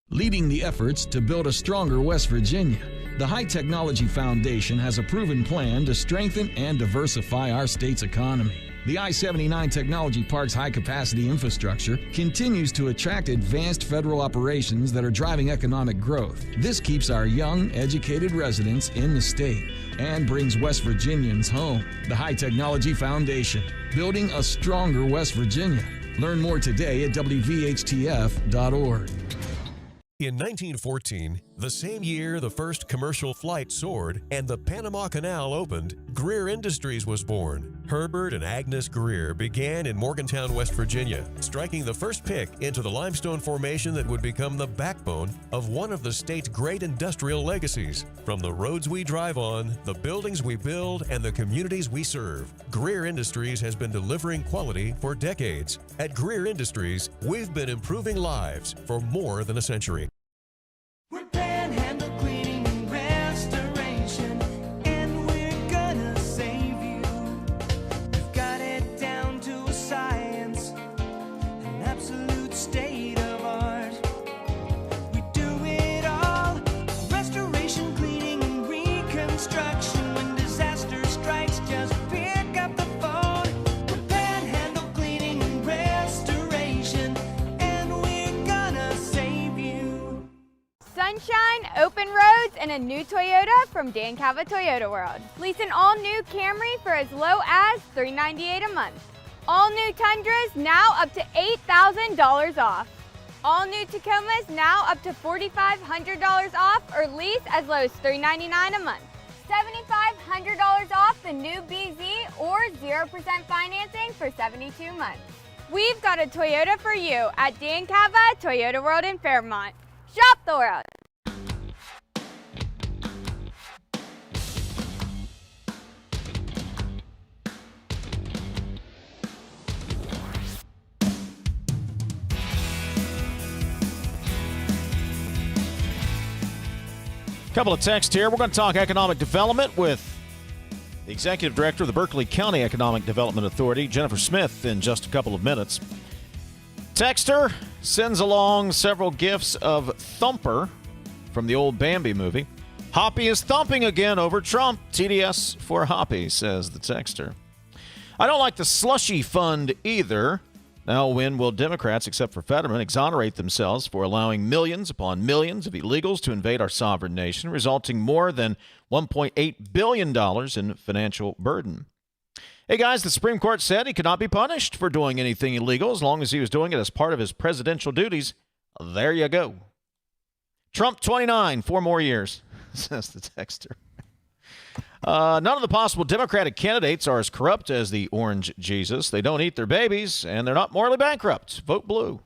Leading the efforts to build a stronger West Virginia, the High Technology Foundation has a proven plan to strengthen and diversify our state's economy. The I-79 Technology Park's high-capacity infrastructure continues to attract advanced federal operations that are driving economic growth. This keeps our young, educated residents in the state and brings West Virginians home. The High Technology Foundation, building a stronger West Virginia. Learn more today at WVHTF.org. In 1914, the same year the first commercial flight soared and the Panama Canal opened, Greer Industries was born. Herbert and Agnes Greer began in Morgantown, West Virginia, striking the first pick into the limestone formation that would become the backbone of one of the state's great industrial legacies. From the roads we drive on, the buildings we build, and the communities we serve, Greer Industries has been delivering quality for decades. At Greer Industries, we've been improving lives for more than a century. We're Panhandle Cleaning and Restoration, and we're gonna save you. We've got it down to a science, an absolute state of art. We do it all, restoration, cleaning, and reconstruction. When disaster strikes, just pick up the phone. We're Panhandle Cleaning and Restoration, and we're gonna save you. Sunshine, open roads, and a new Toyota from Dan Cava Toyota World. Lease an all-new Camry for as low as $398 a month. All-new Tundras now up to $8,000 off. All-new Tacomas now up to $4,500 off or lease as low as $399 a month. $7,500 off the new BZ or 0% financing for 72 months. We've got a Toyota for you at Dan Cava Toyota World in Fairmont. Shop the world. Couple of texts here. We're going to talk economic development with the Executive Director of the Berkeley County Economic Development Authority, Jennifer Smith, in just a couple of minutes. Texter sends along several gifts of Thumper from the old Bambi movie. Hoppy is thumping again over Trump. TDS for Hoppy, says the texter. I don't like the slushy fund either. Now, when will Democrats, except for Fetterman, exonerate themselves for allowing millions upon millions of illegals to invade our sovereign nation, resulting more than $1.8 billion in financial burden? Hey, guys, the Supreme Court said he could not be punished for doing anything illegal as long as he was doing it as part of his presidential duties. There you go. Trump 29, 4 more years, says the texter. None of the possible Democratic candidates are as corrupt as the Orange Jesus. They don't eat their babies, and they're not morally bankrupt. Vote blue.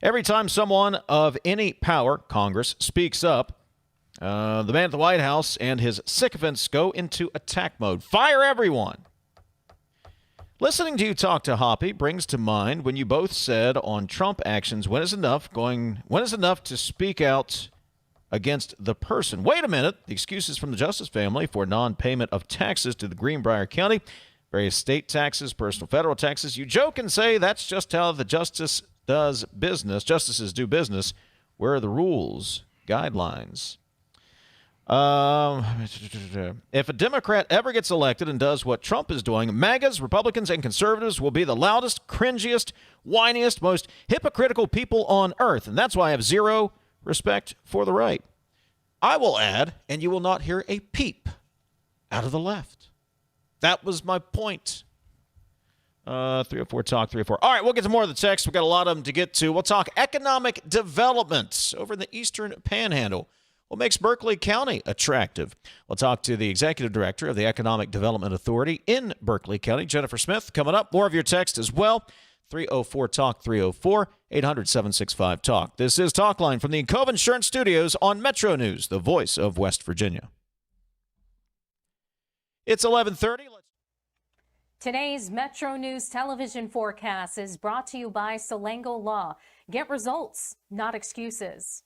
Every time someone of any power, Congress, speaks up, the man at the White House and his sycophants go into attack mode. Fire everyone. Listening to you talk to Hoppy brings to mind when you both said on Trump actions, when is enough to speak out against the person? Wait a minute. The excuses from the Justice family for non-payment of taxes to the Greenbrier County, various state taxes, personal federal taxes. You joke and say that's just how the justices do business. Where are the rules, guidelines? If a Democrat ever gets elected and does what Trump is doing, MAGAs, Republicans, and conservatives will be the loudest, cringiest, whiniest, most hypocritical people on earth. And that's why I have zero respect for the right. I will add, and you will not hear a peep out of the left. That was my point. 304 Talk 304. All right, we'll get to more of the text. We've got a lot of them to get to. We'll talk economic development over in the Eastern Panhandle. What makes Berkeley County attractive? We'll talk to the executive director of the Economic Development Authority in Berkeley County, Jennifer Smith, coming up. More of your text as well. 304 Talk 304 800 765 Talk. This is Talkline from the Cove Insurance Studios on Metro News, the voice of West Virginia. It's 11:30. Today's Metro News television forecast is brought to you by Salango Law. Get results, not excuses.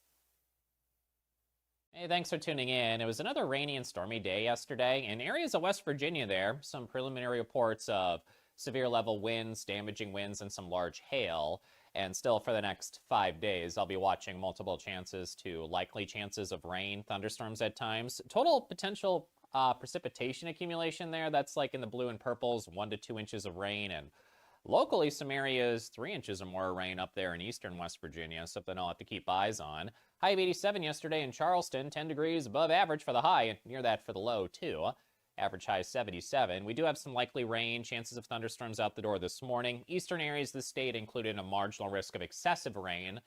Hey, thanks for tuning in. It was another rainy and stormy day yesterday. In areas of West Virginia there, some preliminary reports of severe level winds, damaging winds, and some large hail. And still for the next 5 days, I'll be watching multiple chances to likely chances of rain, thunderstorms at times. Total potential precipitation accumulation there, that's like in the blue and purples, 1 to 2 inches of rain, and locally some areas 3 inches or more rain up there in eastern West Virginia, something I'll have to keep eyes on. High of 87 yesterday in Charleston, 10 degrees above average for the high, and near that for the low too. Average high 77. We do have some likely rain, chances of thunderstorms out the door this morning. Eastern areas of the state included a marginal risk of excessive rain.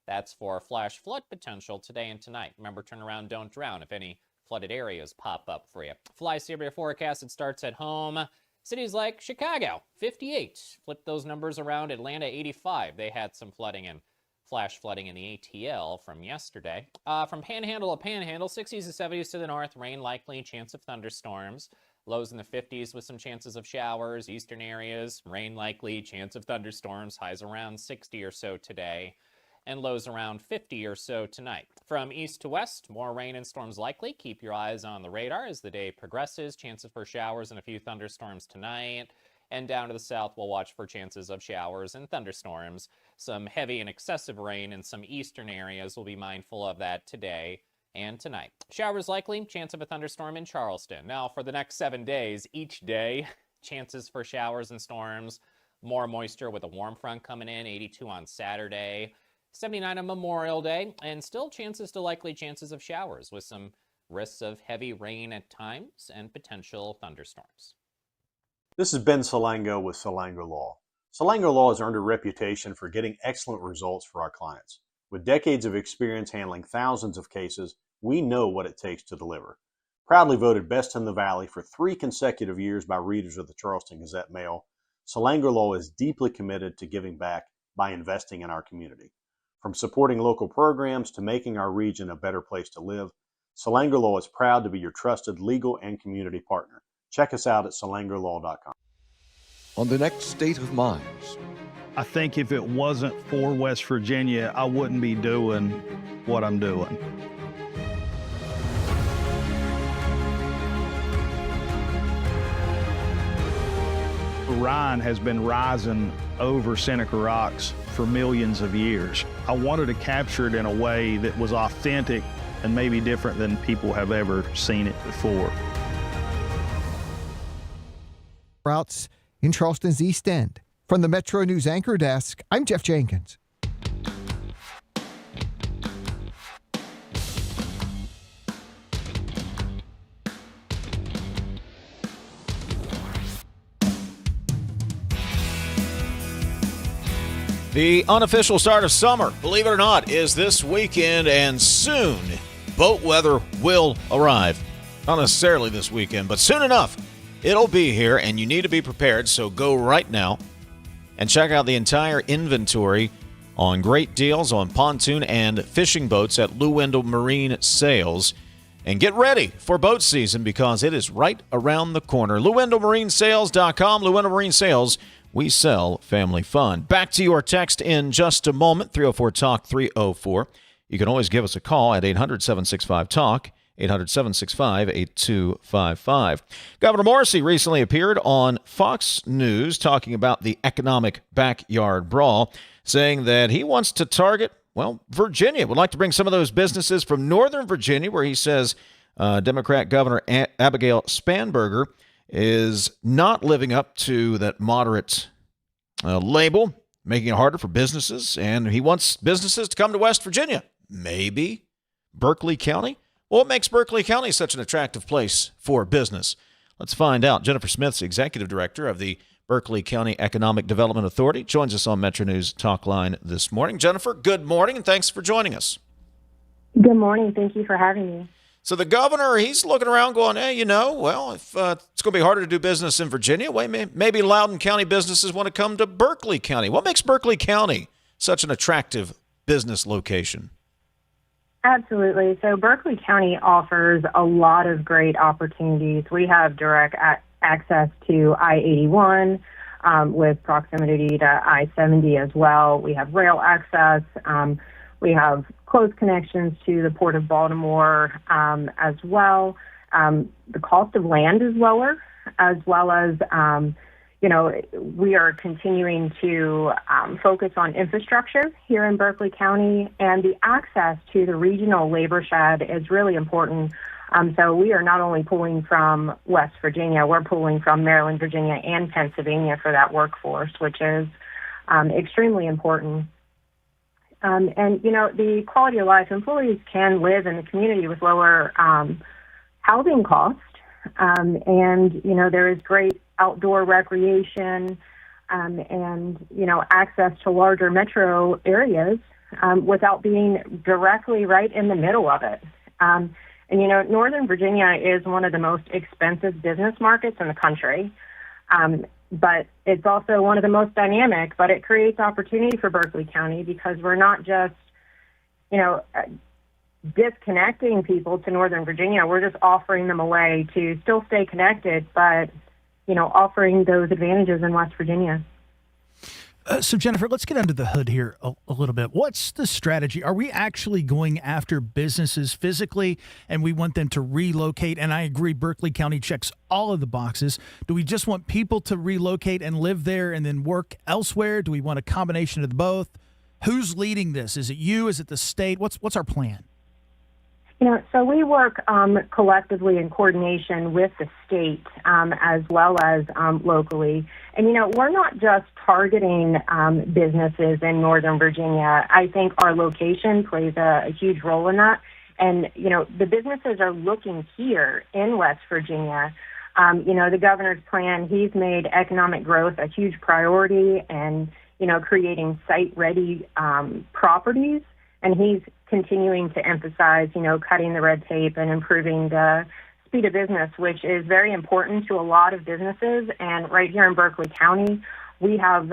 That's for flash flood potential today and tonight. Remember, turn around, don't drown if any flooded areas pop up for you. Fly Severe forecast, it starts at home. Cities like Chicago, 58. Flip those numbers around. Atlanta, 85. They had some flooding and flash flooding in the ATL from yesterday. From Panhandle to Panhandle, 60s to 70s to the north, rain likely, chance of thunderstorms. Lows in the 50s with some chances of showers. Eastern areas, rain likely, chance of thunderstorms. Highs around 60 or so today, and lows around 50 or so tonight. From east to west, more rain and storms likely. Keep your eyes on the radar as the day progresses. Chances for showers and a few thunderstorms tonight. And down to the south, we'll watch for chances of showers and thunderstorms. Some heavy and excessive rain in some eastern areas. We'll be mindful of that today and tonight. Showers likely, chance of a thunderstorm in Charleston. Now, for the next 7 days, each day, chances for showers and storms. More moisture with a warm front coming in, 82 on Saturday. 79 on Memorial Day, and still likely chances of showers with some risks of heavy rain at times and potential thunderstorms. This is Ben Salango with Salango Law. Salango Law has earned a reputation for getting excellent results for our clients. With decades of experience handling thousands of cases, we know what it takes to deliver. Proudly voted Best in the Valley for 3 consecutive years by readers of the Charleston Gazette-Mail, Salango Law is deeply committed to giving back by investing in our community. From supporting local programs to making our region a better place to live, Salango Law is proud to be your trusted legal and community partner. Check us out at salangolaw.com. On the next State of Minds. I think if it wasn't for West Virginia, I wouldn't be doing what I'm doing. Rhine has been rising over Seneca Rocks for millions of years. I wanted to capture it in a way that was authentic and maybe different than people have ever seen it before. Routes in Charleston's East End, From the Metro News Anchor Desk, I'm Jeff Jenkins. The unofficial start of summer, believe it or not, is this weekend, and soon boat weather will arrive. Not necessarily this weekend, but soon enough, it'll be here, and you need to be prepared, so go right now and check out the entire inventory on great deals on pontoon and fishing boats at Lewendell Marine Sales. And get ready for boat season because it is right around the corner. LewendellMarineSales.com, Lewendell Marine Sales. We sell family fun. Back to your text in just a moment, 304-TALK-304. You can always give us a call at 800-765-TALK, 800-765-8255. Governor Morrisey recently appeared on Fox News talking about the economic backyard brawl, saying that he wants to target, Virginia. Would like to bring some of those businesses from Northern Virginia, where he says Democrat Governor Abigail Spanberger is not living up to that moderate label, making it harder for businesses, and he wants businesses to come to West Virginia. Maybe Berkeley County? What makes Berkeley County such an attractive place for business? Let's find out. Jennifer Smith's executive director of the Berkeley County Economic Development Authority joins us on MetroNews Talkline this morning. Jennifer, good morning, and thanks for joining us. Good morning. Thank you for having me. So the governor, he's looking around going, if it's going to be harder to do business in Virginia, maybe Loudoun County businesses want to come to Berkeley County. What makes Berkeley County such an attractive business location? Absolutely. So Berkeley County offers a lot of great opportunities. We have direct access to I-81 with proximity to I-70 as well. We have rail access. We have close connections to the Port of Baltimore as well. The cost of land is lower, as well as, we are continuing to focus on infrastructure here in Berkeley County, and the access to the regional labor shed is really important. So we are not only pulling from West Virginia, we're pulling from Maryland, Virginia, and Pennsylvania for that workforce, which is extremely important. The quality of life, employees can live in the community with lower housing costs. There is great outdoor recreation and access to larger metro areas without being directly right in the middle of it. Northern Virginia is one of the most expensive business markets in the country. But it's also one of the most dynamic, but it creates opportunity for Berkeley County because we're not just, disconnecting people to Northern Virginia. We're just offering them a way to still stay connected, but, offering those advantages in West Virginia. So, Jennifer, let's get under the hood here a little bit. What's the strategy? Are we actually going after businesses physically and we want them to relocate? And I agree, Berkeley County checks all of the boxes. Do we just want people to relocate and live there and then work elsewhere? Do we want a combination of both? Who's leading this? Is it you? Is it the state? What's our plan? So we work collectively in coordination with the state as well as locally. And, we're not just targeting businesses in Northern Virginia. I think our location plays a huge role in that. And, the businesses are looking here in West Virginia. The governor's plan, he's made economic growth a huge priority and, creating site-ready properties. And he's continuing to emphasize, cutting the red tape and improving the speed of business, which is very important to a lot of businesses. And right here in Berkeley County, we have,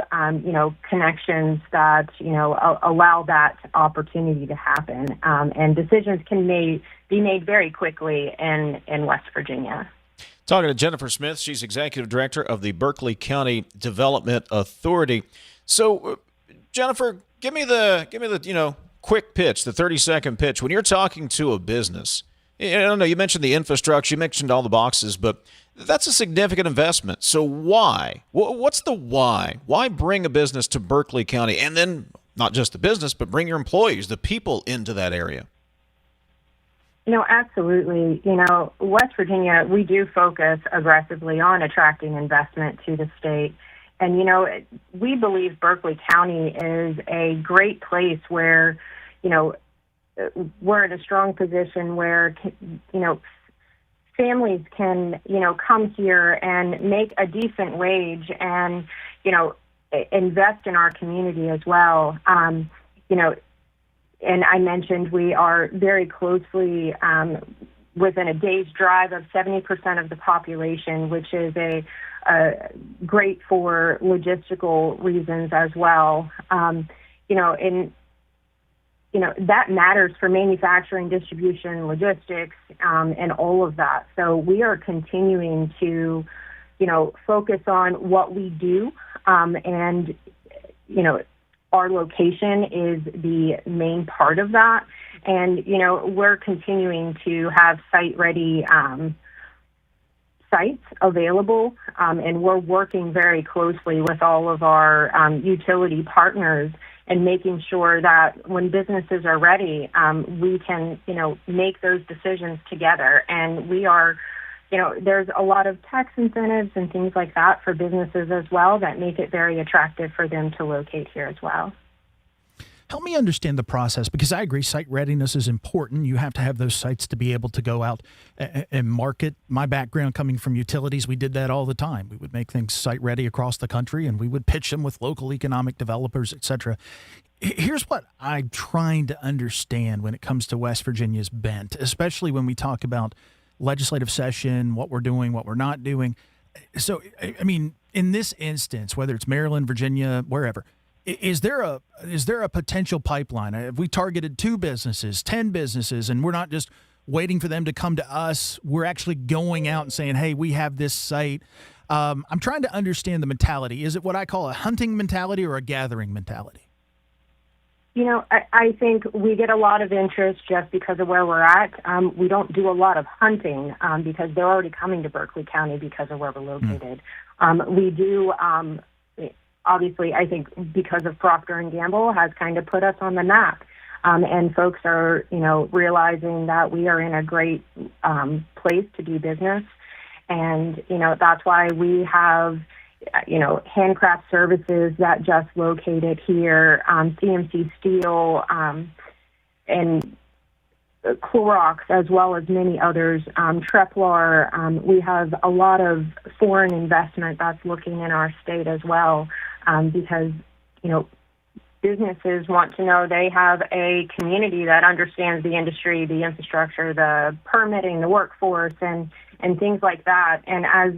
connections that, allow that opportunity to happen. And decisions can be made very quickly in West Virginia. Talking to Jennifer Smith, she's executive director of the Berkeley County Development Authority. So, Jennifer, give me the quick pitch, the 30-second pitch. When you're talking to a business, I don't know, you mentioned the infrastructure, you mentioned all the boxes, but that's a significant investment. So why? What's the why? Why bring a business to Berkeley County? And then not just the business, but bring your employees, the people into that area. Absolutely. West Virginia, we do focus aggressively on attracting investment to the state. And, you know, we believe Berkeley County is a great place where, you know, we're in a strong position where, you know, families can, you know, come here and make a decent wage and, you know, invest in our community as well. You know, and I mentioned we are very closely within a day's drive of 70% of the population, which is a great for logistical reasons as well. You know, and you know that matters for manufacturing, distribution, logistics, and all of that. So we are continuing to, you know, focus on what we do, and you know, our location is the main part of that. And, you know, we're continuing to have site-ready sites available, and we're working very closely with all of our utility partners and making sure that when businesses are ready, we can, you know, make those decisions together. And we are, you know, there's a lot of tax incentives and things like that for businesses as well that make it very attractive for them to locate here as well. Help me understand the process, because I agree site readiness is important. You have to have those sites to be able to go out and market. My background coming from utilities, we did that all the time. We would make things site ready across the country, and we would pitch them with local economic developers, et cetera. Here's what I'm trying to understand when it comes to West Virginia's bent, especially when we talk about legislative session, what we're doing, what we're not doing. So, I mean, in this instance, whether it's Maryland, Virginia, wherever, is there a potential pipeline? Have we targeted 2 businesses, 10 businesses, and we're not just waiting for them to come to us? We're actually going out and saying, hey, we have this site. I'm trying to understand the mentality. Is it what I call a hunting mentality or a gathering mentality? You know, I think we get a lot of interest just because of where we're at. We don't do a lot of hunting because they're already coming to Berkeley County because of where we're located. We do... obviously, I think because of Procter & Gamble has kind of put us on the map. And folks are, you know, realizing that we are in a great place to do business. And, you know, that's why we have, you know, Handcraft Services that just located here, CMC Steel, and Clorox, as well as many others, Treplar. We have a lot of foreign investment that's looking in our state as well, because, you know, businesses want to know they have a community that understands the industry, the infrastructure, the permitting, the workforce, and things like that. And as,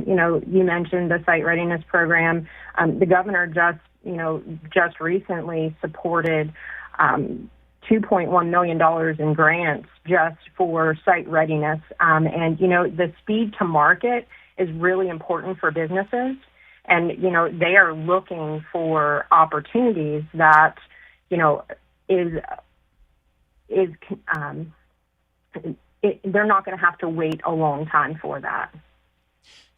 you know, you mentioned the site readiness program, the governor just recently supported $2.1 million in grants just for site readiness. And, you know, the speed to market is really important for businesses. And, you know, they are looking for opportunities that, you know, they're not going to have to wait a long time for that.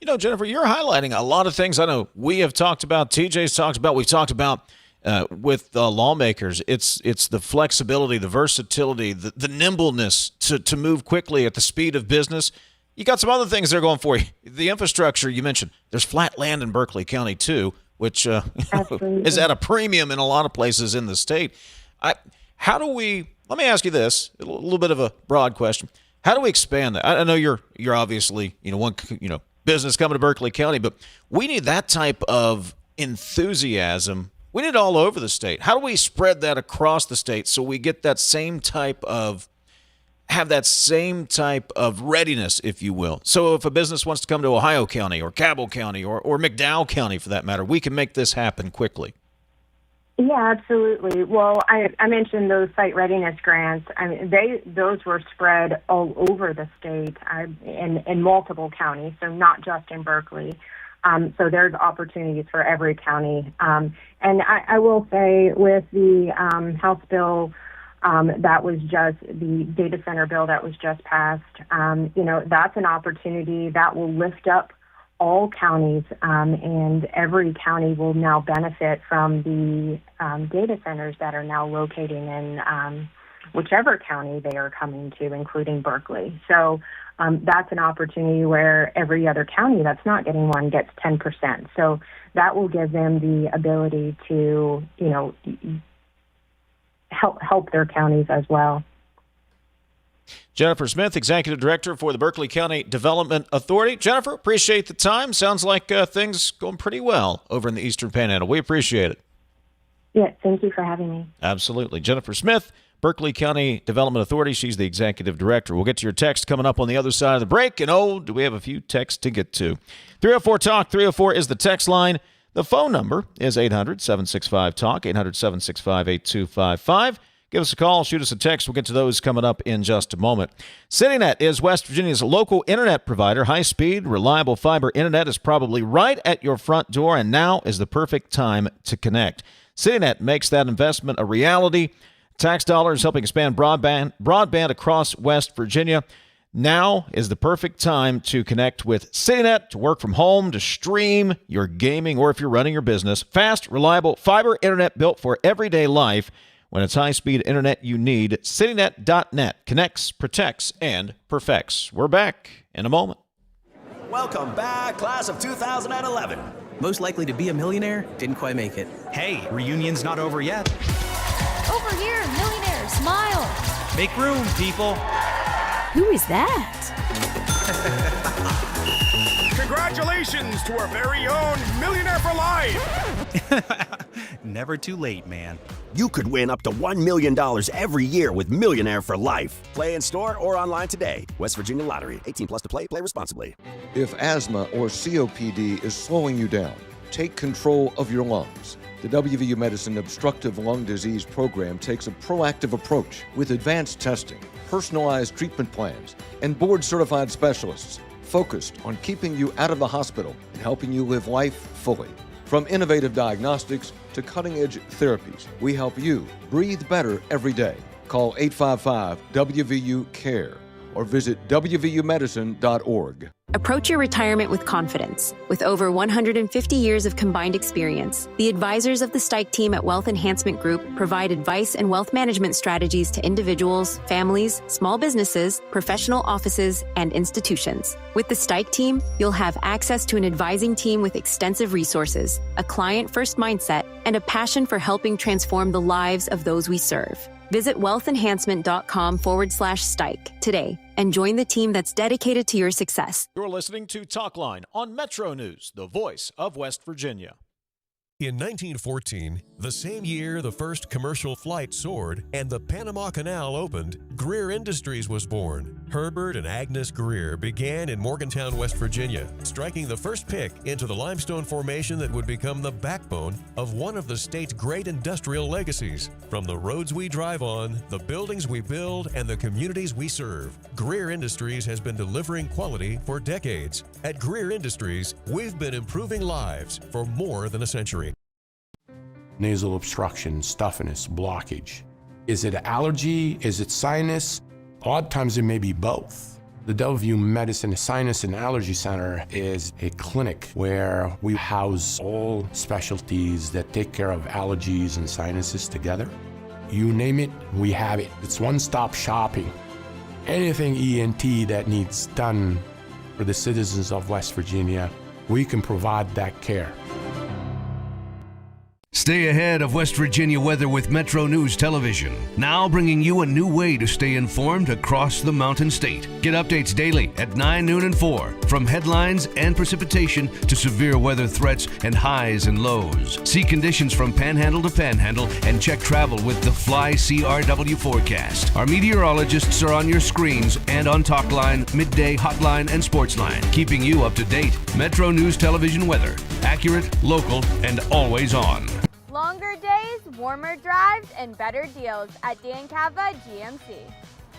You know, Jennifer, you're highlighting a lot of things I know we have talked about, TJ's talked about, we've talked about with lawmakers. It's the flexibility, the versatility, the nimbleness to move quickly at the speed of business. You got some other things they're going for you. The infrastructure you mentioned. There's flat land in Berkeley County too, which is at a premium in a lot of places in the state. How do we? Let me ask you this: a little bit of a broad question. How do we expand that? I know you're obviously one business coming to Berkeley County, but we need that type of enthusiasm. We need it all over the state. How do we spread that across the state so we get that same type of readiness, if you will? So if a business wants to come to Ohio County or Cabell County or McDowell County for that matter, we can make this happen quickly. Yeah, absolutely. Well, I mentioned those site readiness grants. I mean, those were spread all over the state in multiple counties, so not just in Berkeley. So there's opportunities for every county. And I will say with the House bill that was just the data center bill that was just passed, that's an opportunity that will lift up all counties, and every county will now benefit from the data centers that are now locating in whichever county they are coming to, including Berkeley. So that's an opportunity where every other county that's not getting one gets 10%. So that will give them the ability to, help their counties as well. Jennifer Smith, Executive Director for the Berkeley County Development Authority. Jennifer, appreciate the time. Sounds like things going pretty well over in the Eastern Panhandle. We appreciate it. Yeah, thank you for having me. Absolutely. Jennifer Smith, Berkeley County Development Authority. She's the Executive Director. We'll get to your text coming up on the other side of the break. And, do we have a few texts to get to? 304-TALK, 304 is the text line. The phone number is 800-765-TALK, 800-765-8255. Give us a call, shoot us a text. We'll get to those coming up in just a moment. CityNet is West Virginia's local internet provider. High-speed, reliable fiber internet is probably right at your front door, and now is the perfect time to connect. CityNet makes that investment a reality. Tax dollars helping expand broadband across West Virginia. Now is the perfect time to connect with CityNet, to work from home, to stream your gaming, or if you're running your business. Fast, reliable fiber internet built for everyday life. When it's high-speed internet you need, citynet.net connects, protects, and perfects. We're back in a moment. Welcome back, class of 2011. Most likely to be a millionaire, didn't quite make it. Hey, reunion's not over yet. Over here, millionaire, smile. Make room, people. Who is that? Congratulations to our very own Millionaire for Life. Never too late, man. You could win up to $1 million every year with Millionaire for Life. Play in store or online today. West Virginia Lottery. 18 plus to play. Play responsibly. If asthma or COPD is slowing you down, take control of your lungs. The WVU Medicine Obstructive Lung Disease Program takes a proactive approach with advanced testing, personalized treatment plans, and board-certified specialists focused on keeping you out of the hospital and helping you live life fully. From innovative diagnostics to cutting-edge therapies, we help you breathe better every day. Call 855-WVU-CARE or visit wvumedicine.org. Approach your retirement with confidence. With over 150 years of combined experience, the advisors of the Stike team at Wealth Enhancement Group provide advice and wealth management strategies to individuals, families, small businesses, professional offices, and institutions. With the Stike team, you'll have access to an advising team with extensive resources, a client-first mindset, and a passion for helping transform the lives of those we serve. Visit wealthenhancement.com/Stike today and join the team that's dedicated to your success. You're listening to Talkline on Metro News, the voice of West Virginia. In 1914, the same year the first commercial flight soared and the Panama Canal opened, Greer Industries was born. Herbert and Agnes Greer began in Morgantown, West Virginia, striking the first pick into the limestone formation that would become the backbone of one of the state's great industrial legacies. From the roads we drive on, the buildings we build, and the communities we serve, Greer Industries has been delivering quality for decades. At Greer Industries, we've been improving lives for more than a century. Nasal obstruction, stuffiness, blockage. Is it allergy? Is it sinus? A lot of times it may be both. The WVU Medicine Sinus and Allergy Center is a clinic where we house all specialties that take care of allergies and sinuses together. You name it, we have it. It's one-stop shopping. Anything ENT that needs done for the citizens of West Virginia, we can provide that care. Stay ahead of West Virginia weather with Metro News Television, now bringing you a new way to stay informed across the Mountain State. Get updates daily at 9, noon, and 4, from headlines and precipitation to severe weather threats and highs and lows. See conditions from panhandle to panhandle and check travel with the Fly CRW forecast. Our meteorologists are on your screens and on Talkline, Midday, Hotline, and Sportsline, keeping you up to date. Metro News Television weather, accurate, local, and always on. Longer days, warmer drives, and better deals at Dan Cava GMC.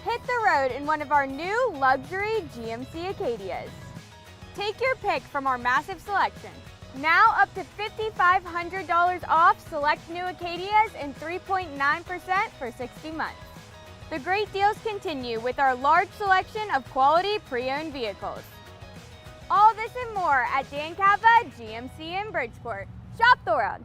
Hit the road in one of our new luxury GMC Acadias. Take your pick from our massive selection. Now up to $5,500 off select new Acadias and 3.9% for 60 months. The great deals continue with our large selection of quality pre-owned vehicles. All this and more at Dan Cava GMC in Bridgeport. Shop the world.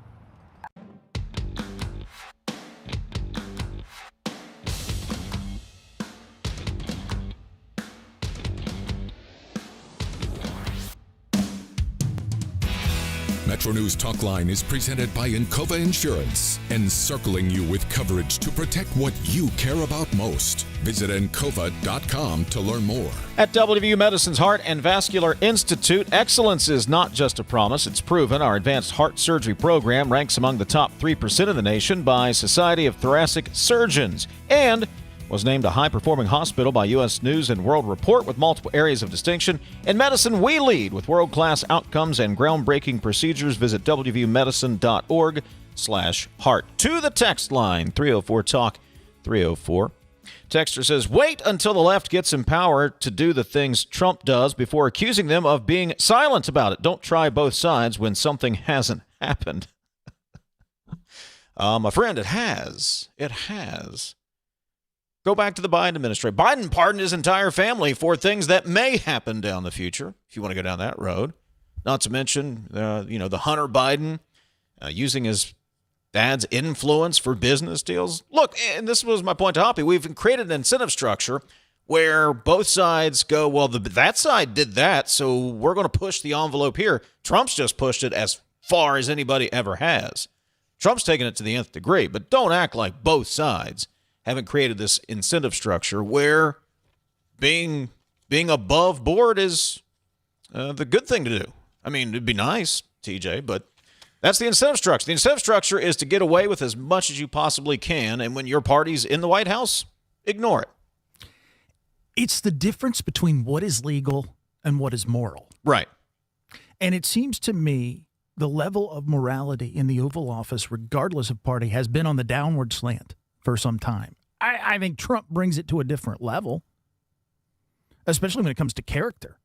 MetroNews Talkline is presented by Encova Insurance, encircling you with coverage to protect what you care about most. Visit Encova.com to learn more. At WVU Medicine's Heart and Vascular Institute, excellence is not just a promise, it's proven. Our advanced heart surgery program ranks among the top 3% of the nation by Society of Thoracic Surgeons and was named a high-performing hospital by U.S. News & World Report with multiple areas of distinction. In medicine, we lead with world-class outcomes and groundbreaking procedures. Visit wvumedicine.org/heart. To the text line, 304-TALK-304. Texter says, wait until the left gets in power to do the things Trump does before accusing them of being silent about it. Don't try both sides when something hasn't happened. My friend, it has. It has. Go back to the Biden administration. Biden pardoned his entire family for things that may happen down the future, if you want to go down that road. Not to mention, the Hunter Biden using his dad's influence for business deals. Look, and this was my point to Hoppy, we've created an incentive structure where both sides go, well, that side did that, so we're going to push the envelope here. Trump's just pushed it as far as anybody ever has. Trump's taken it to the nth degree, but don't act like both sides haven't created this incentive structure where being above board is the good thing to do. I mean, it'd be nice, TJ, but that's the incentive structure. The incentive structure is to get away with as much as you possibly can, and when your party's in the White House, ignore it. It's the difference between what is legal and what is moral. Right. And it seems to me the level of morality in the Oval Office, regardless of party, has been on the downward slant for some time. I think Trump brings it to a different level, especially when it comes to character.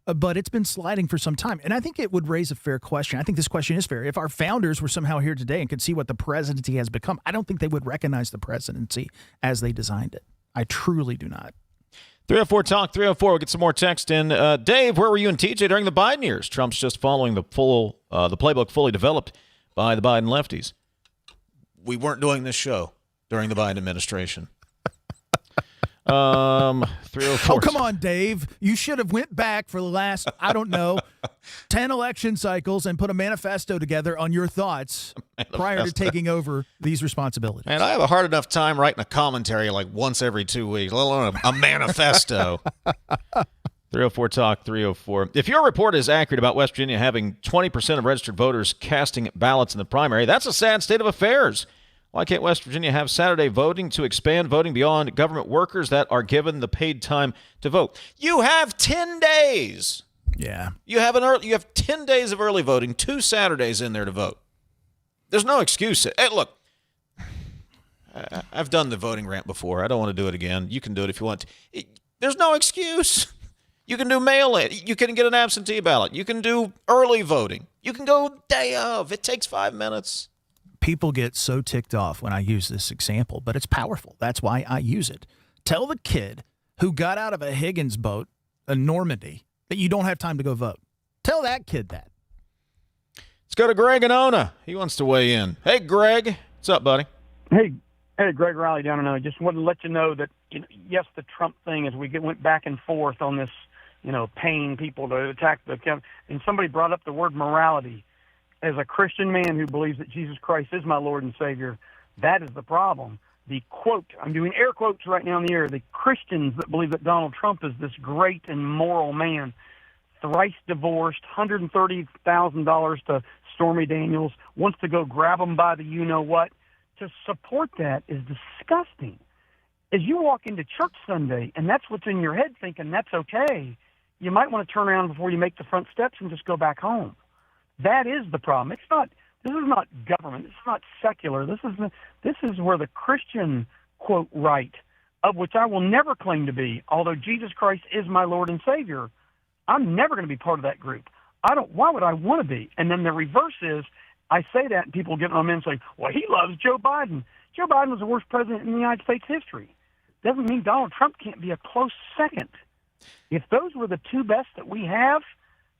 But it's been sliding for some time. And I think it would raise a fair question. I think this question is fair. If our founders were somehow here today and could see what the presidency has become, I don't think they would recognize the presidency as they designed it. I truly do not. 304-TALK, 304. We'll get some more text in. Dave, where were you and TJ during the Biden years? Trump's just following the playbook fully developed by the Biden lefties. We weren't doing this show during the Biden administration. 304. Oh, come on, Dave. You should have went back for the last, 10 election cycles and put a manifesto together on your thoughts prior to taking over these responsibilities. Man, I have a hard enough time writing a commentary like once every 2 weeks, let alone a manifesto. 304-TALK, 304. If your report is accurate about West Virginia having 20% of registered voters casting ballots in the primary, that's a sad state of affairs. Why can't West Virginia have Saturday voting to expand voting beyond government workers that are given the paid time to vote? You have 10 days. Yeah. You have 10 days of early voting, 2 Saturdays in there to vote. There's no excuse. Hey, look, I've done the voting rant before. I don't want to do it again. You can do it if you want to. There's no excuse. You can do mail-in. You can get an absentee ballot. You can do early voting. You can go day of. It takes 5 minutes. People get so ticked off when I use this example, but it's powerful. That's why I use it. Tell the kid who got out of a Higgins boat in Normandy that you don't have time to go vote. Tell that kid that. Let's go to Greg and Ona. He wants to weigh in. Hey, Greg. What's up, buddy? Hey, Greg Riley down in Ona. Just wanted to let you know that, yes, the Trump thing, as we went back and forth on this, paying people to attack and somebody brought up the word morality. As a Christian man who believes that Jesus Christ is my Lord and Savior, that is the problem. The quote, I'm doing air quotes right now in the air, the Christians that believe that Donald Trump is this great and moral man, thrice divorced, $130,000 to Stormy Daniels, wants to go grab him by the you-know-what. To support that is disgusting. As you walk into church Sunday and that's what's in your head thinking that's okay, you might want to turn around before you make the front steps and just go back home. That is the problem. This is not government. This is not secular. This is where the Christian, quote, right, of which I will never claim to be, although Jesus Christ is my Lord and Savior, I'm never going to be part of that group. Why would I want to be? And then the reverse is, I say that and people get on me and say, well, he loves Joe Biden. Joe Biden was the worst president in the United States history. Doesn't mean Donald Trump can't be a close second. If those were the two best that we have,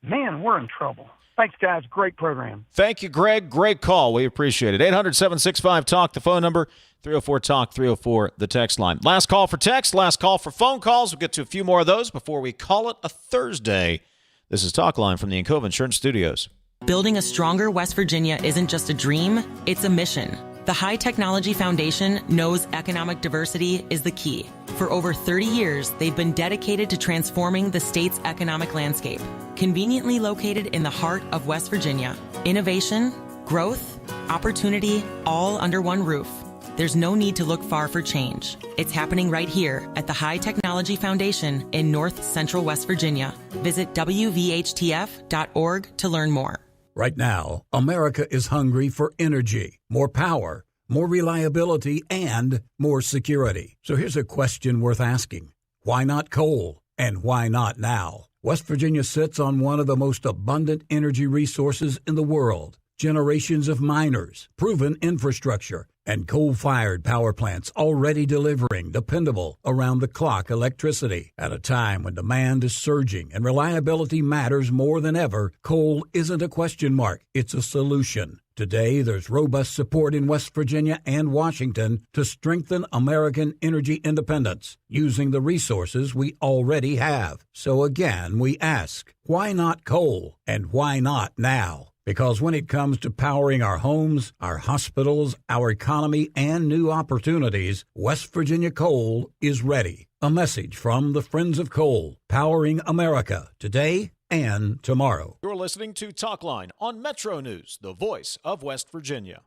man, we're in trouble. Thanks, guys. Great program. Thank you, Greg. Great call. We appreciate it. 800-765-TALK, the phone number. 304-TALK, 304, the text line. Last call for text, last call for phone calls. We'll get to a few more of those before we call it a Thursday. This is Talkline from the Encova Insurance Studios. Building a stronger West Virginia isn't just a dream, it's a mission. The High Technology Foundation knows economic diversity is the key. For over 30 years, they've been dedicated to transforming the state's economic landscape. Conveniently located in the heart of West Virginia, innovation, growth, opportunity, all under one roof. There's no need to look far for change. It's happening right here at the High Technology Foundation in North Central West Virginia. Visit WVHTF.org to learn more. Right now, America is hungry for energy, more power, more reliability, and more security. So here's a question worth asking. Why not coal? And why not now? West Virginia sits on one of the most abundant energy resources in the world. Generations of miners, proven infrastructure, and coal-fired power plants already delivering dependable, around-the-clock electricity. At a time when demand is surging and reliability matters more than ever, coal isn't a question mark, it's a solution. Today, there's robust support in West Virginia and Washington to strengthen American energy independence using the resources we already have. So again, we ask, why not coal? And why not now? Because when it comes to powering our homes, our hospitals, our economy, and new opportunities, West Virginia Coal is ready. A message from the Friends of Coal, powering America today and tomorrow. You're listening to Talkline on Metro News, the voice of West Virginia.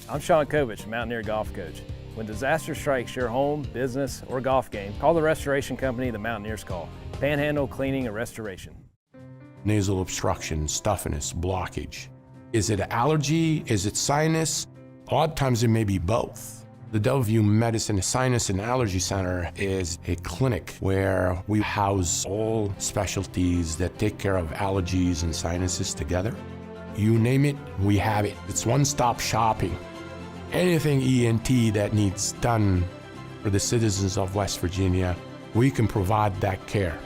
I'm Sean Kovich, Mountaineer Golf Coach. When disaster strikes your home, business, or golf game, call the restoration company the Mountaineers call. Panhandle Cleaning and Restoration. Nasal obstruction, stuffiness, blockage. Is it allergy? Is it sinus? A lot of times it may be both. The WVU Medicine Sinus and Allergy Center is a clinic where we house all specialties that take care of allergies and sinuses together. You name it, we have it. It's one-stop shopping. Anything ENT that needs done for the citizens of West Virginia, we can provide that care.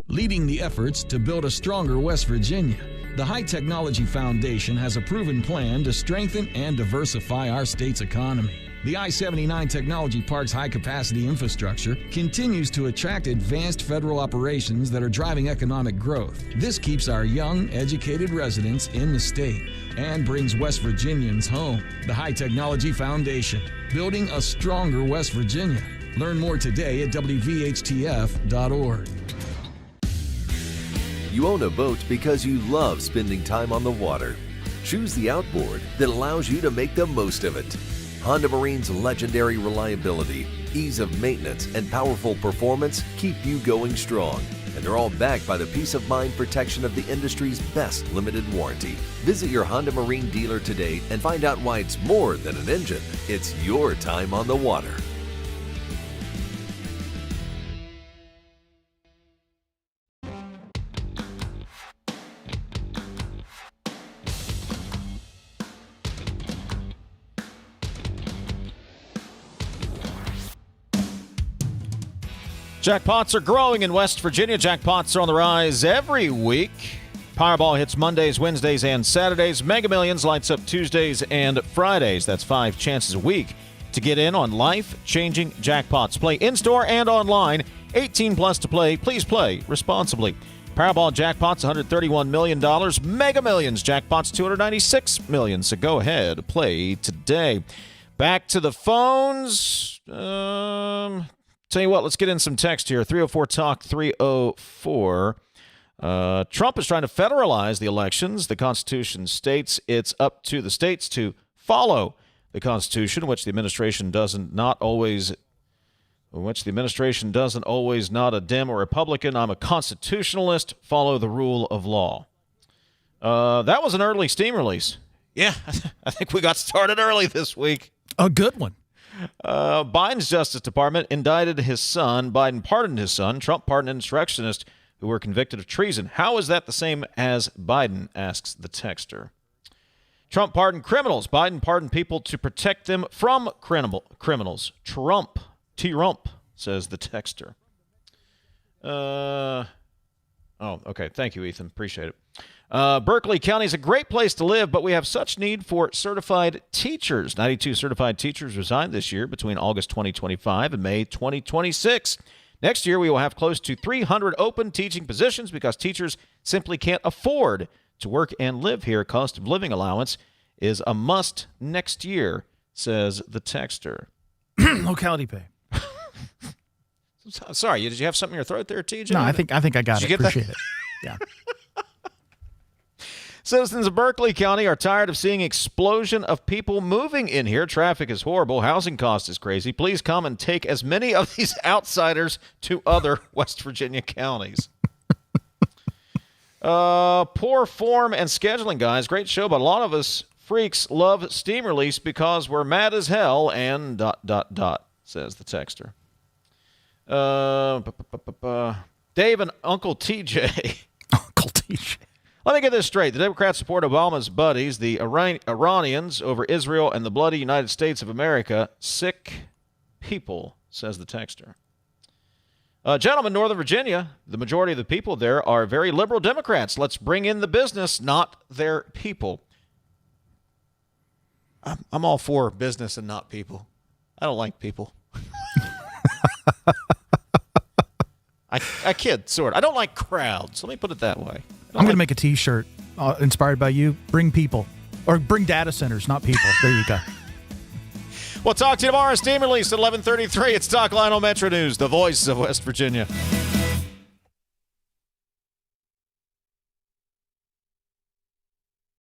Leading the efforts to build a stronger West Virginia, the High Technology Foundation has a proven plan to strengthen and diversify our state's economy. The I-79 Technology Park's high-capacity infrastructure continues to attract advanced federal operations that are driving economic growth. This keeps our young, educated residents in the state and brings West Virginians home. The High Technology Foundation, building a stronger West Virginia. Learn more today at WVHTF.org. You own a boat because you love spending time on the water. Choose the outboard that allows you to make the most of it. Honda Marine's legendary reliability, ease of maintenance, and powerful performance keep you going strong. And they're all backed by the peace of mind protection of the industry's best limited warranty. Visit your Honda Marine dealer today and find out why it's more than an engine. It's your time on the water. Jackpots are growing in West Virginia. Jackpots are on the rise every week. Powerball hits Mondays, Wednesdays, and Saturdays. Mega Millions lights up Tuesdays and Fridays. That's 5 chances a week to get in on life-changing jackpots. Play in-store and online. 18 plus to play. Please play responsibly. Powerball jackpots, $131 million. Mega Millions jackpots, $296 million. So go ahead, play today. Back to the phones. Tell you what, let's get in some text here. 304-TALK 304. Trump is trying to federalize the elections. The Constitution states it's up to the states to follow the Constitution, which the administration doesn't always not a Dem or Republican. I'm a constitutionalist. Follow the rule of law. That was an early steam release. Yeah, I think we got started early this week. A good one. Biden's Justice Department indicted his son. Biden pardoned his son. Trump pardoned insurrectionists who were convicted of treason. How is that the same as Biden, asks the texter. Trump pardoned criminals. Biden pardoned people to protect them from criminals. Trump T-Rump, says the texter. Okay. Thank you, Ethan. Appreciate it. Berkeley County is a great place to live, but we have such need for certified teachers. 92 certified teachers resigned this year between August 2025 and May 2026. Next year, we will have close to 300 open teaching positions because teachers simply can't afford to work and live here. Cost of living allowance is a must next year, says the texter. Locality pay. Sorry, did you have something in your throat there, TJ? No, I think I got it. Appreciate it. Yeah. Citizens of Berkeley County are tired of seeing explosion of people moving in here. Traffic is horrible. Housing cost is crazy. Please come and take as many of these outsiders to other West Virginia counties. Poor form and scheduling, guys. Great show, but a lot of us freaks love Steam Release because we're mad as hell and ... says the texter. Dave and Uncle TJ. Uncle TJ. Let me get this straight. The Democrats support Obama's buddies, the Iranians, over Israel and the bloody United States of America. Sick people, says the texter. Gentlemen, Northern Virginia, the majority of the people there are very liberal Democrats. Let's bring in the business, not their people. I'm all for business and not people. I don't like people. I kid, sort of. I don't like crowds. Let me put it that way. I'm going to make a T-shirt inspired by you. Bring people. Or bring data centers, not people. There you go. We'll talk to you tomorrow. Steam Release at 11:33. It's Talkline on Metro News, the voice of West Virginia.